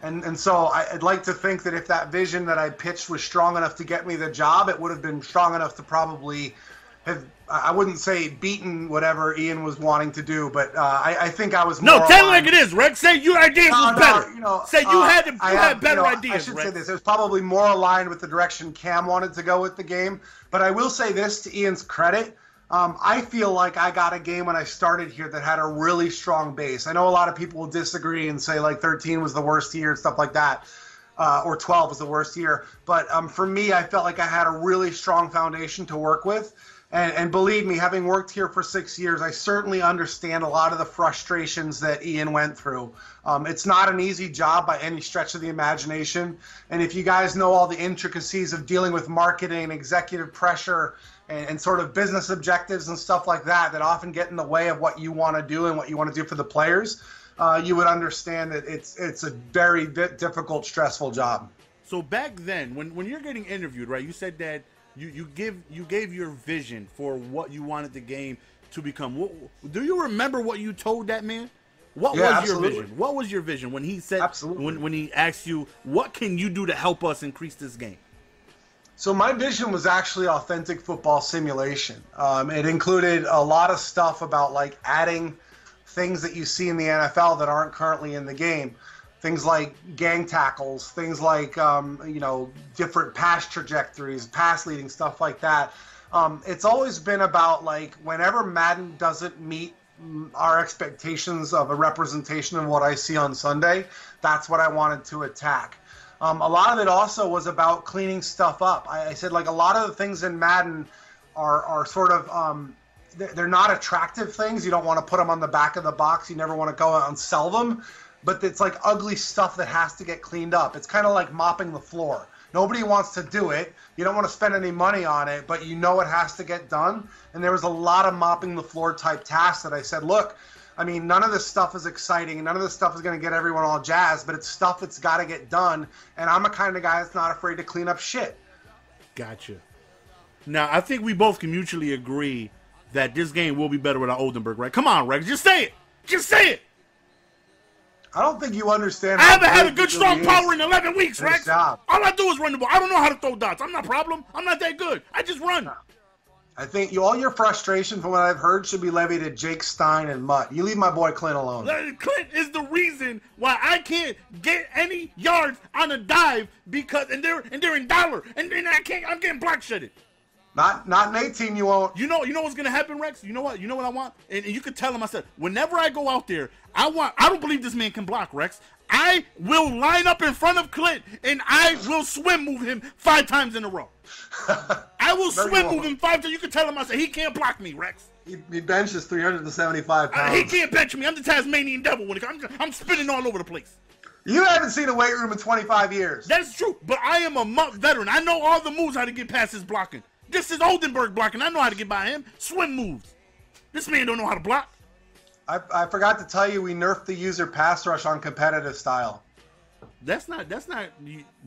And so I'd like to think that if that vision that I pitched was strong enough to get me the job, it would have been strong enough to probably have, I wouldn't say beaten whatever Ian was wanting to do, but I think I was more. No, tell it like it is, Rex. Say your ideas was better. Say you had better ideas, I should Rex. say this. It was probably more aligned with the direction Cam wanted to go with the game. But I will say this to Ian's credit. I feel like I got a game when I started here that had a really strong base. I know a lot of people will disagree and say like 13 was the worst year and stuff like that, or 12 was the worst year. But for me, I felt like I had a really strong foundation to work with. And believe me, having worked here for 6 years, I certainly understand a lot of the frustrations that Ian went through. It's not an easy job by any stretch of the imagination. And if you guys know all the intricacies of dealing with marketing, executive pressure, and sort of business objectives and stuff like that often get in the way of what you want to do and what you want to do for the players, you would understand that it's a very difficult, stressful job. So back then, when you're getting interviewed, right, you said that you gave your vision for what you wanted the game to become. Do you remember what you told that man? What Yeah, was absolutely. your vision? What was your vision when he said, Absolutely. when he asked you, what can you do to help us increase this game? So my vision was actually authentic football simulation. It included a lot of stuff about like adding things that you see in the NFL that aren't currently in the game. Things like gang tackles, things like different pass trajectories, pass leading, stuff like that. It's always been about like whenever Madden doesn't meet our expectations of a representation of what I see on Sunday, that's what I wanted to attack. A lot of it also was about cleaning stuff up. I said like a lot of the things in Madden are sort of they're not attractive things. You don't want to put them on the back of the box. You never want to go out and sell them. But it's like ugly stuff that has to get cleaned up. It's kind of like mopping the floor. Nobody wants to do it. You don't want to spend any money on it, but you know it has to get done. And there was a lot of mopping the floor type tasks that I said, look, I mean, none of this stuff is exciting. None of this stuff is going to get everyone all jazzed, but it's stuff that's got to get done. And I'm a kind of guy that's not afraid to clean up shit. Gotcha. Now, I think we both can mutually agree that this game will be better without Oldenburg, right? Come on, Rex. Just say it. Just say it. I don't think you understand. I haven't had a good, strong power in 11 weeks, Rex. Job. All I do is run the ball. I don't know how to throw dots. I'm not a problem. I'm not that good. I just run. I think all your frustration, from what I've heard, should be levied at Jake Stein and Mutt. You leave my boy Clint alone. Clint is the reason why I can't get any yards on a dive because they're in dollar and I can't. I'm getting block shedded. Not in 18, you won't. You know what's gonna happen, Rex? You know what I want? And you could tell him, I said, whenever I go out there, I don't believe this man can block, Rex. I will line up in front of Clint and I will swim move him 5 times in a row. I will swim move him 5 times. You can tell him, I said, he can't block me, Rex. He benches 375 pounds. He can't bench me. I'm the Tasmanian devil when I'm spinning all over the place. You haven't seen a weight room in 25 years. That's true, but I am a muck veteran. I know all the moves how to get past his blocking. This is Oldenburg blocking. I know how to get by him. Swim moves. This man don't know how to block. I forgot to tell you, we nerfed the user pass rush on competitive style. That's not.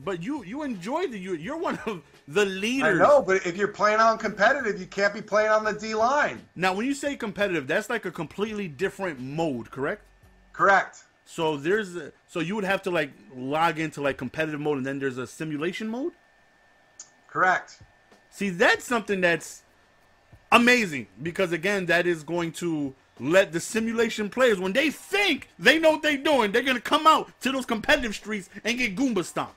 But you enjoy you're one of the leaders. I know, but if you're playing on competitive, you can't be playing on the D line. Now, when you say competitive, that's like a completely different mode, correct? Correct. So so you would have to like log into like competitive mode, and then there's a simulation mode. Correct. See, that's something that's amazing because again, that is going to let the simulation players, when they think they know what they're doing, they're going to come out to those competitive streets and get Goomba stomped.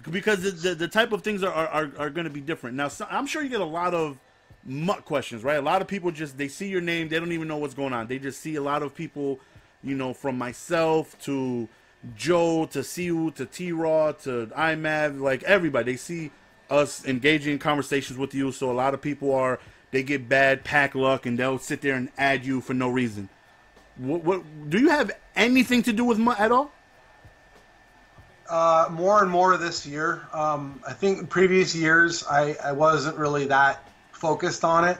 Because the type of things are going to be different. Now, I'm sure you get a lot of mutt questions, right? A lot of people they see your name, they don't even know what's going on. They just see a lot of people, from myself to Joe to Siu to T-Raw to IMAV, like everybody. They see us engaging in conversations with you, so a lot of people they get bad pack luck and they'll sit there and add you for no reason. What do you have anything to do with mutt at all? More and more this year. I think in previous years I wasn't really that focused on it,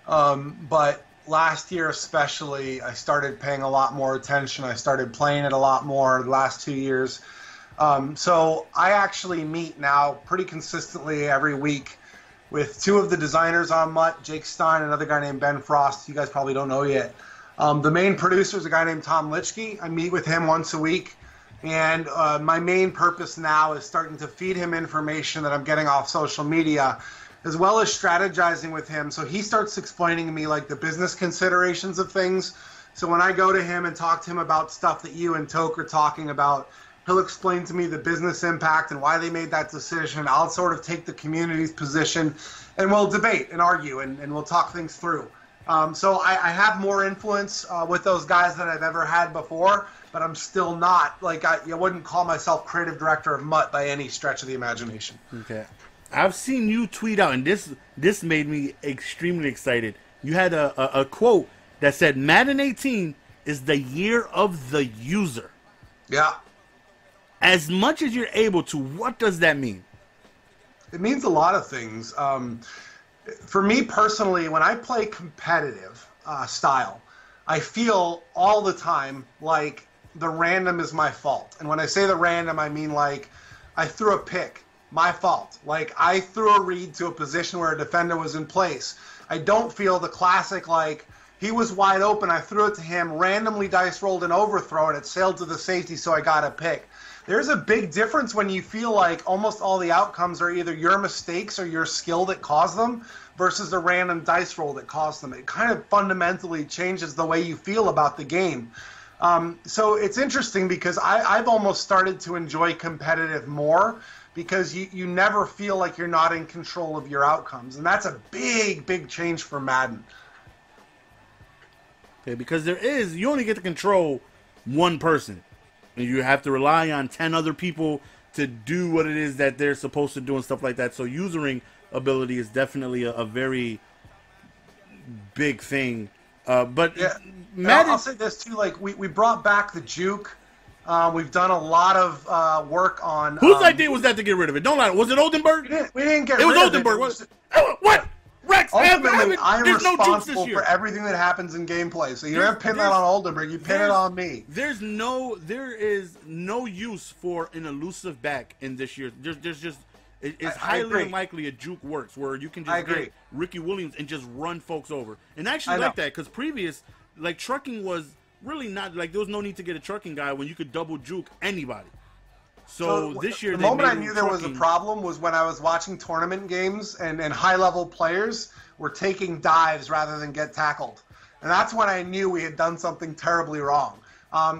but last year especially I started paying a lot more attention. I started playing it a lot more the last 2 years. So I actually meet now pretty consistently every week with 2 of the designers on Mutt, Jake Stein, and another guy named Ben Frost. You guys probably don't know yet. The main producer is a guy named Tom Litschke. I meet with him once a week. And my main purpose now is starting to feed him information that I'm getting off social media, as well as strategizing with him. So he starts explaining to me like the business considerations of things. So when I go to him and talk to him about stuff that you and Toke are talking about, he'll explain to me the business impact and why they made that decision. I'll sort of take the community's position, and we'll debate and argue, and we'll talk things through. So I have more influence with those guys than I've ever had before, but I'm still not, I wouldn't call myself creative director of Mutt by any stretch of the imagination. Okay. I've seen you tweet out, and this made me extremely excited. You had a quote that said, Madden 18 is the year of the user. Yeah. As much as you're able to, what does that mean? It means a lot of things. For me personally, when I play competitive style, I feel all the time like the random is my fault. And when I say the random, I mean like I threw a pick, my fault. Like I threw a read to a position where a defender was in place. I don't feel the classic like, He was wide open. I threw it to him, randomly dice rolled an overthrow, and it sailed to the safety, so I got a pick. There's a big difference when you feel like almost all the outcomes are either your mistakes or your skill that caused them versus a random dice roll that caused them. It kind of fundamentally changes the way you feel about the game. So it's interesting because I've almost started to enjoy competitive more because you never feel like you're not in control of your outcomes. And that's a big, big change for Madden. Okay, because you only get to control one person. And you have to rely on 10 other people to do what it is that they're supposed to do and stuff like that. So usering ability is definitely a very big thing. But yeah, Madden, I'll say this too, like we brought back the juke. We've done a lot of work on... Whose idea was that to get rid of it? Don't lie. Was it Oldenburg? We didn't get rid of it. It was Oldenburg. What? Rex, ultimately, I'm there's no responsible for everything that happens in gameplay. So you don't pin that on Oldenburg. You pin it on me. There is no use for an elusive back in this year. It's highly unlikely a juke works where you can just get Ricky Williams and just run folks over. And I actually like that because previous, like trucking was really not like there was no need to get a trucking guy when you could double juke anybody. So this year, the moment I knew there was a problem was when I was watching tournament games and high-level players were taking dives rather than get tackled. And that's when I knew we had done something terribly wrong.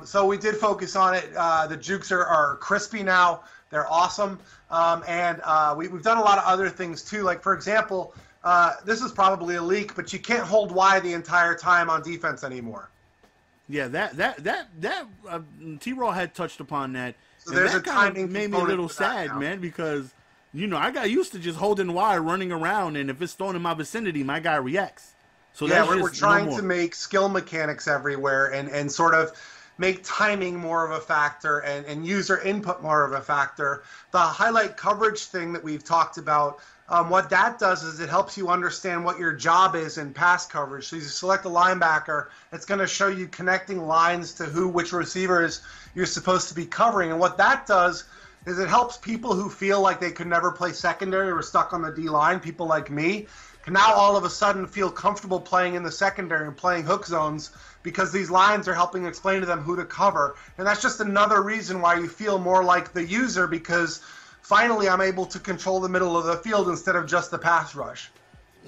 So we did focus on it. The jukes are crispy now. They're awesome. And we've done a lot of other things, too. Like, for example, this is probably a leak, but you can't hold Y the entire time on defense anymore. Yeah, that T-Raw had touched upon that. So there's that kind of made me a little sad, man, because, I got used to just holding Y, running around, and if it's thrown in my vicinity, my guy reacts. So yeah, we're trying to make skill mechanics everywhere and sort of make timing more of a factor and user input more of a factor. The highlight coverage thing that we've talked about, what that does is it helps you understand what your job is in pass coverage. So you select a linebacker, it's going to show you connecting lines to which receivers you're supposed to be covering. And what that does is it helps people who feel like they could never play secondary or stuck on the D-line, people like me, can now all of a sudden feel comfortable playing in the secondary and playing hook zones because these lines are helping explain to them who to cover. And that's just another reason why you feel more like the user because finally I'm able to control the middle of the field instead of just the pass rush.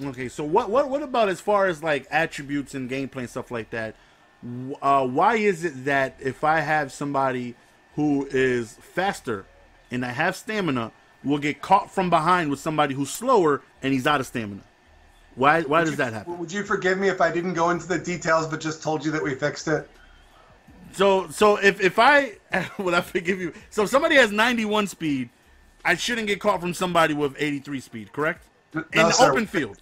Okay, so what about as far as like attributes and gameplay and stuff like that? Why is it that if I have somebody who is faster and I have stamina, will get caught from behind with somebody who's slower and he's out of stamina? Why does that happen? Would you forgive me if I didn't go into the details but just told you that we fixed it? So if I would I forgive you? So if somebody has 91 speed, I shouldn't get caught from somebody with 83 speed, correct? In the open field.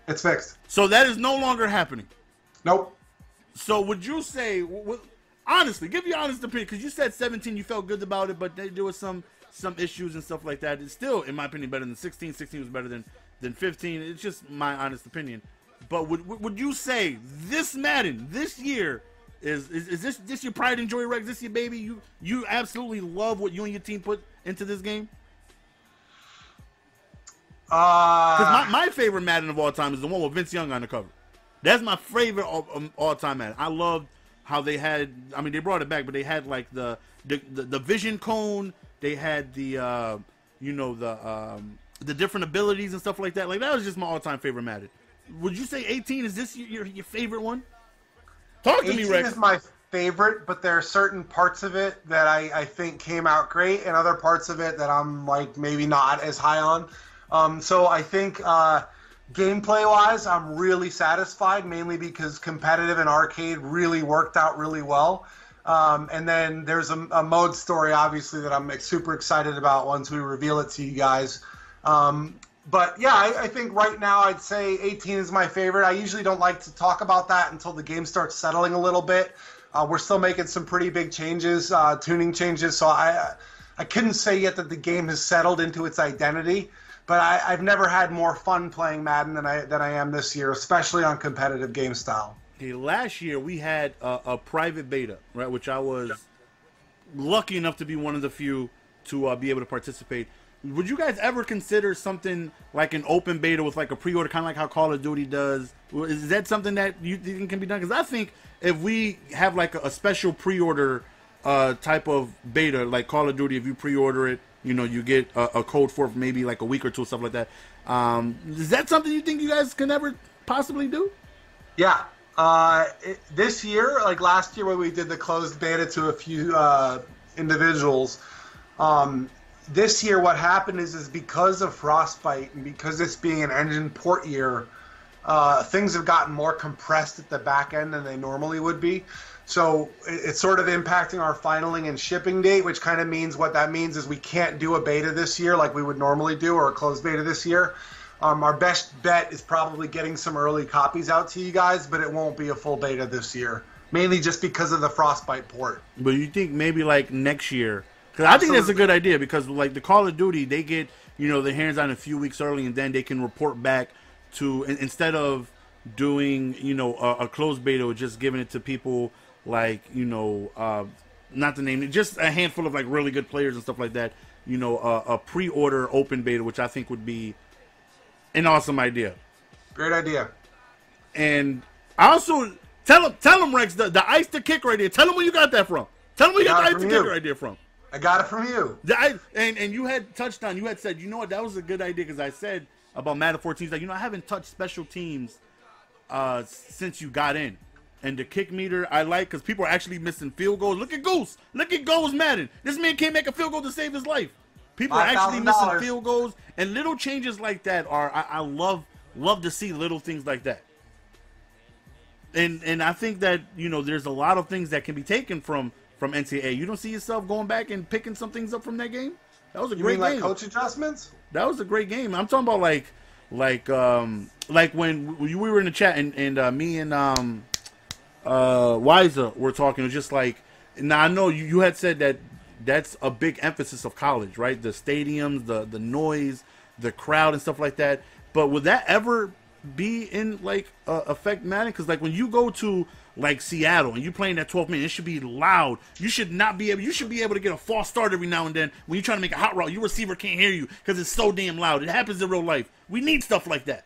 It's fixed. So that is no longer happening. Nope. So would you say, honestly, give your honest opinion, because you said 17, you felt good about it, but there was some issues and stuff like that. It's still, in my opinion, better than 16. 16 was better than 15. It's just my honest opinion. But would you say this Madden, this year, is this your pride and joy, Rex? This your baby? You absolutely love what you and your team put into this game? Because my favorite Madden of all time is the one with Vince Young on the cover. That's my favorite all-time Madden. I loved how they had. I mean, they brought it back, but they had like the vision cone. They had the different abilities and stuff like that. Like that was just my all-time favorite Madden. Would you say 18 is this your favorite one? Talk to me, Rex. 18 is my favorite, but there are certain parts of it that I think came out great, and other parts of it that I'm like maybe not as high on. So I think gameplay-wise, I'm really satisfied, mainly because competitive and arcade really worked out really well. And then there's a mode story, obviously, that I'm super excited about once we reveal it to you guys. But yeah, I think right now I'd say 18 is my favorite. I usually don't like to talk about that until the game starts settling a little bit. We're still making some pretty big changes, tuning changes, so I couldn't say yet that the game has settled into its identity. But I've never had more fun playing Madden than I am this year, especially on competitive game style. Okay, last year we had a private beta, right, which I was lucky enough to be one of the few to be able to participate. would you guys ever consider something like an open beta with like a pre-order, kind of like how Call of Duty does? Is that something that you think can be done? Because I think if we have like a special pre-order type of beta, like Call of Duty, if you pre-order it, you get a code for maybe like a week or two, stuff like that. Is that something you think you guys can ever possibly do? Yeah. This year, like last year when we did the closed beta to a few individuals, this year what happened is because of Frostbite and because this being an engine port year, things have gotten more compressed at the back end than they normally would be. So it's sort of impacting our finaling and shipping date, which kind of means what that means is we can't do a beta this year like we would normally do, or a closed beta this year. Our best bet is probably getting some early copies out to you guys, but it won't be a full beta this year, mainly just because of the Frostbite port. But you think maybe like next year? Because I think that's a good idea, because like the Call of Duty, they get their hands on a few weeks early, and then they can report back to, instead of doing a closed beta or just giving it to people like not to name it, just a handful of like really good players and stuff like that. A pre-order open beta, which I think would be an awesome idea. Great idea. And I also tell him Rex, the ice to kick right there. Tell him where you got that from. Tell him where you got the ice to kick right there from. I got it from you. And you had touched on, you had said, what, that was a good idea, because I said about Madden 14, like, I haven't touched special teams since you got in. And the kick meter I like, because people are actually missing field goals. Look at Goose. Look at Goals Madden. This man can't make a field goal to save his life. People are actually missing field goals, and little changes like that are I love to see little things like that. And I think that there's a lot of things that can be taken from NCAA. You don't see yourself going back and picking some things up from that game? That was a great game. Like coach adjustments? That was a great game. I'm talking about like when we were in the chat and me and Wiser were talking. It was just like, now I know you had said that that's a big emphasis of college, right? The stadiums, the noise, the crowd and stuff like that. But would that ever be in like affect Madden? Because like when you go to like Seattle and you playing that 12 minute, it should be loud. You should be able to get a false start every now and then when you're trying to make a hot route. Your receiver can't hear you because it's so damn loud. It happens in real life. We need stuff like that.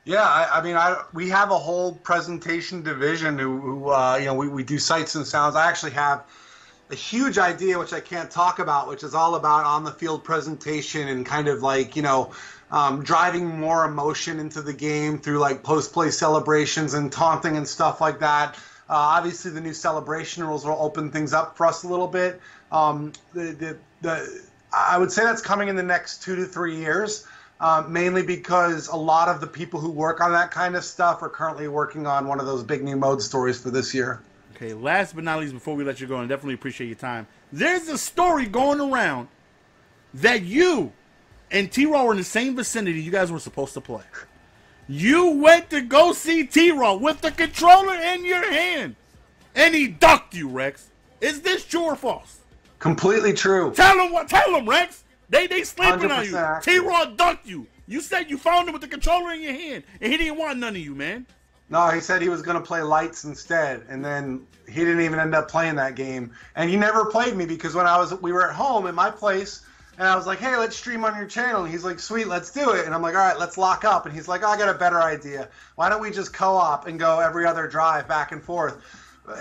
Yeah, I mean, we have a whole presentation division who we do sights and sounds. I actually have a huge idea, which I can't talk about, which is all about on-the-field presentation and kind of like, driving more emotion into the game through like post-play celebrations and taunting and stuff like that. Obviously, the new celebration rules will open things up for us a little bit. I would say that's coming in the next 2 to 3 years. Mainly because a lot of the people who work on that kind of stuff are currently working on one of those big new mode stories for this year. Okay, last but not least, before we let you go, and definitely appreciate your time, there's a story going around that you and T-Raw were in the same vicinity you guys were supposed to play. You went to go see T-Raw with the controller in your hand, and he ducked you, Rex. Is this true or false? Completely true. Tell him, Rex. They sleeping on you. Accurate. T-Raw ducked you. You said you found him with the controller in your hand, and he didn't want none of you, man. No, he said he was going to play lights instead, and then he didn't even end up playing that game. And he never played me because when we were at home in my place, and I was like, hey, let's stream on your channel. And he's like, sweet, let's do it. And I'm like, all right, let's lock up. And he's like, oh, I got a better idea. Why don't we just co-op and go every other drive back and forth?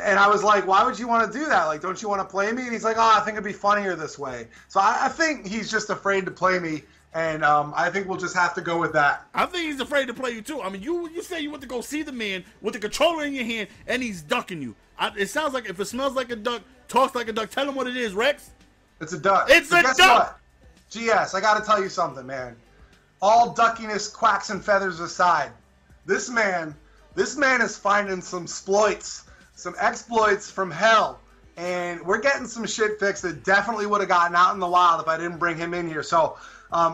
And I was like, why would you want to do that? Like, don't you want to play me? And he's like, oh, I think it'd be funnier this way. So I think he's just afraid to play me. And I think we'll just have to go with that. I think he's afraid to play you, too. I mean, you say you went to go see the man with the controller in your hand, and he's ducking you. It sounds like if it smells like a duck, talks like a duck, tell him what it is, Rex. It's a duck. It's a duck. What? GS, I got to tell you something, man. All duckiness, quacks, and feathers aside, this man is finding some exploits from hell. And we're getting some shit fixed that definitely would have gotten out in the wild if I didn't bring him in here. So,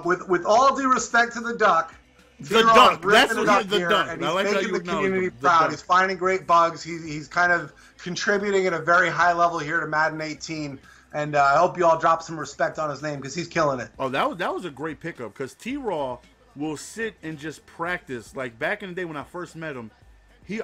with all due respect to the duck, the duck. That's what the duck. And he's making the community proud. He's finding great bugs. He's kind of contributing at a very high level here to Madden 18. And I hope you all drop some respect on his name because he's killing it. Oh, that was a great pickup because T-Raw will sit and just practice. Like back in the day when I first met him,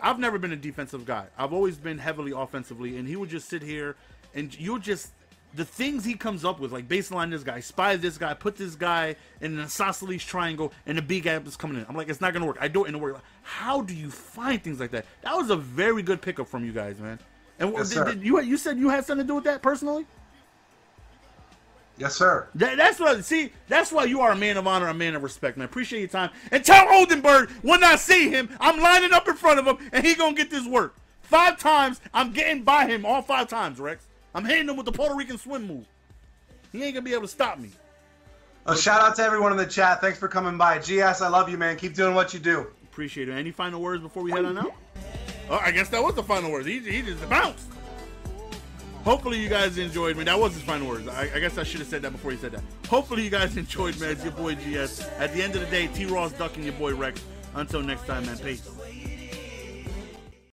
I've never been a defensive guy. I've always been heavily offensively, and he would just sit here and you'll just the things he comes up with, like baseline this guy, spy this guy, put this guy in an isosceles triangle, and the B gap is coming in. I'm like, it's not gonna work. I do it in the work. How do you find things like that? That was a very good pickup from you guys, man. And yes, you said you had something to do with that personally? Yes, sir. That's what. See, that's why you are a man of honor, a man of respect, man. Appreciate your time. And tell Oldenburg when I see him, I'm lining up in front of him, and he gonna get this work 5 times. I'm getting by him all 5 times, Rex. I'm hitting him with the Puerto Rican swim move. He ain't gonna be able to stop me. Shout out to everyone in the chat. Thanks for coming by. GS, I love you, man. Keep doing what you do. Appreciate it. Any final words before we head on out? Oh, I guess that was the final words. He just bounced. Hopefully you guys enjoyed, man. That was his final words. I guess I should have said that before he said that. Hopefully you guys enjoyed, man. It's your boy GS. At the end of the day, T-Ross ducking your boy Rex. Until next time, man. Peace.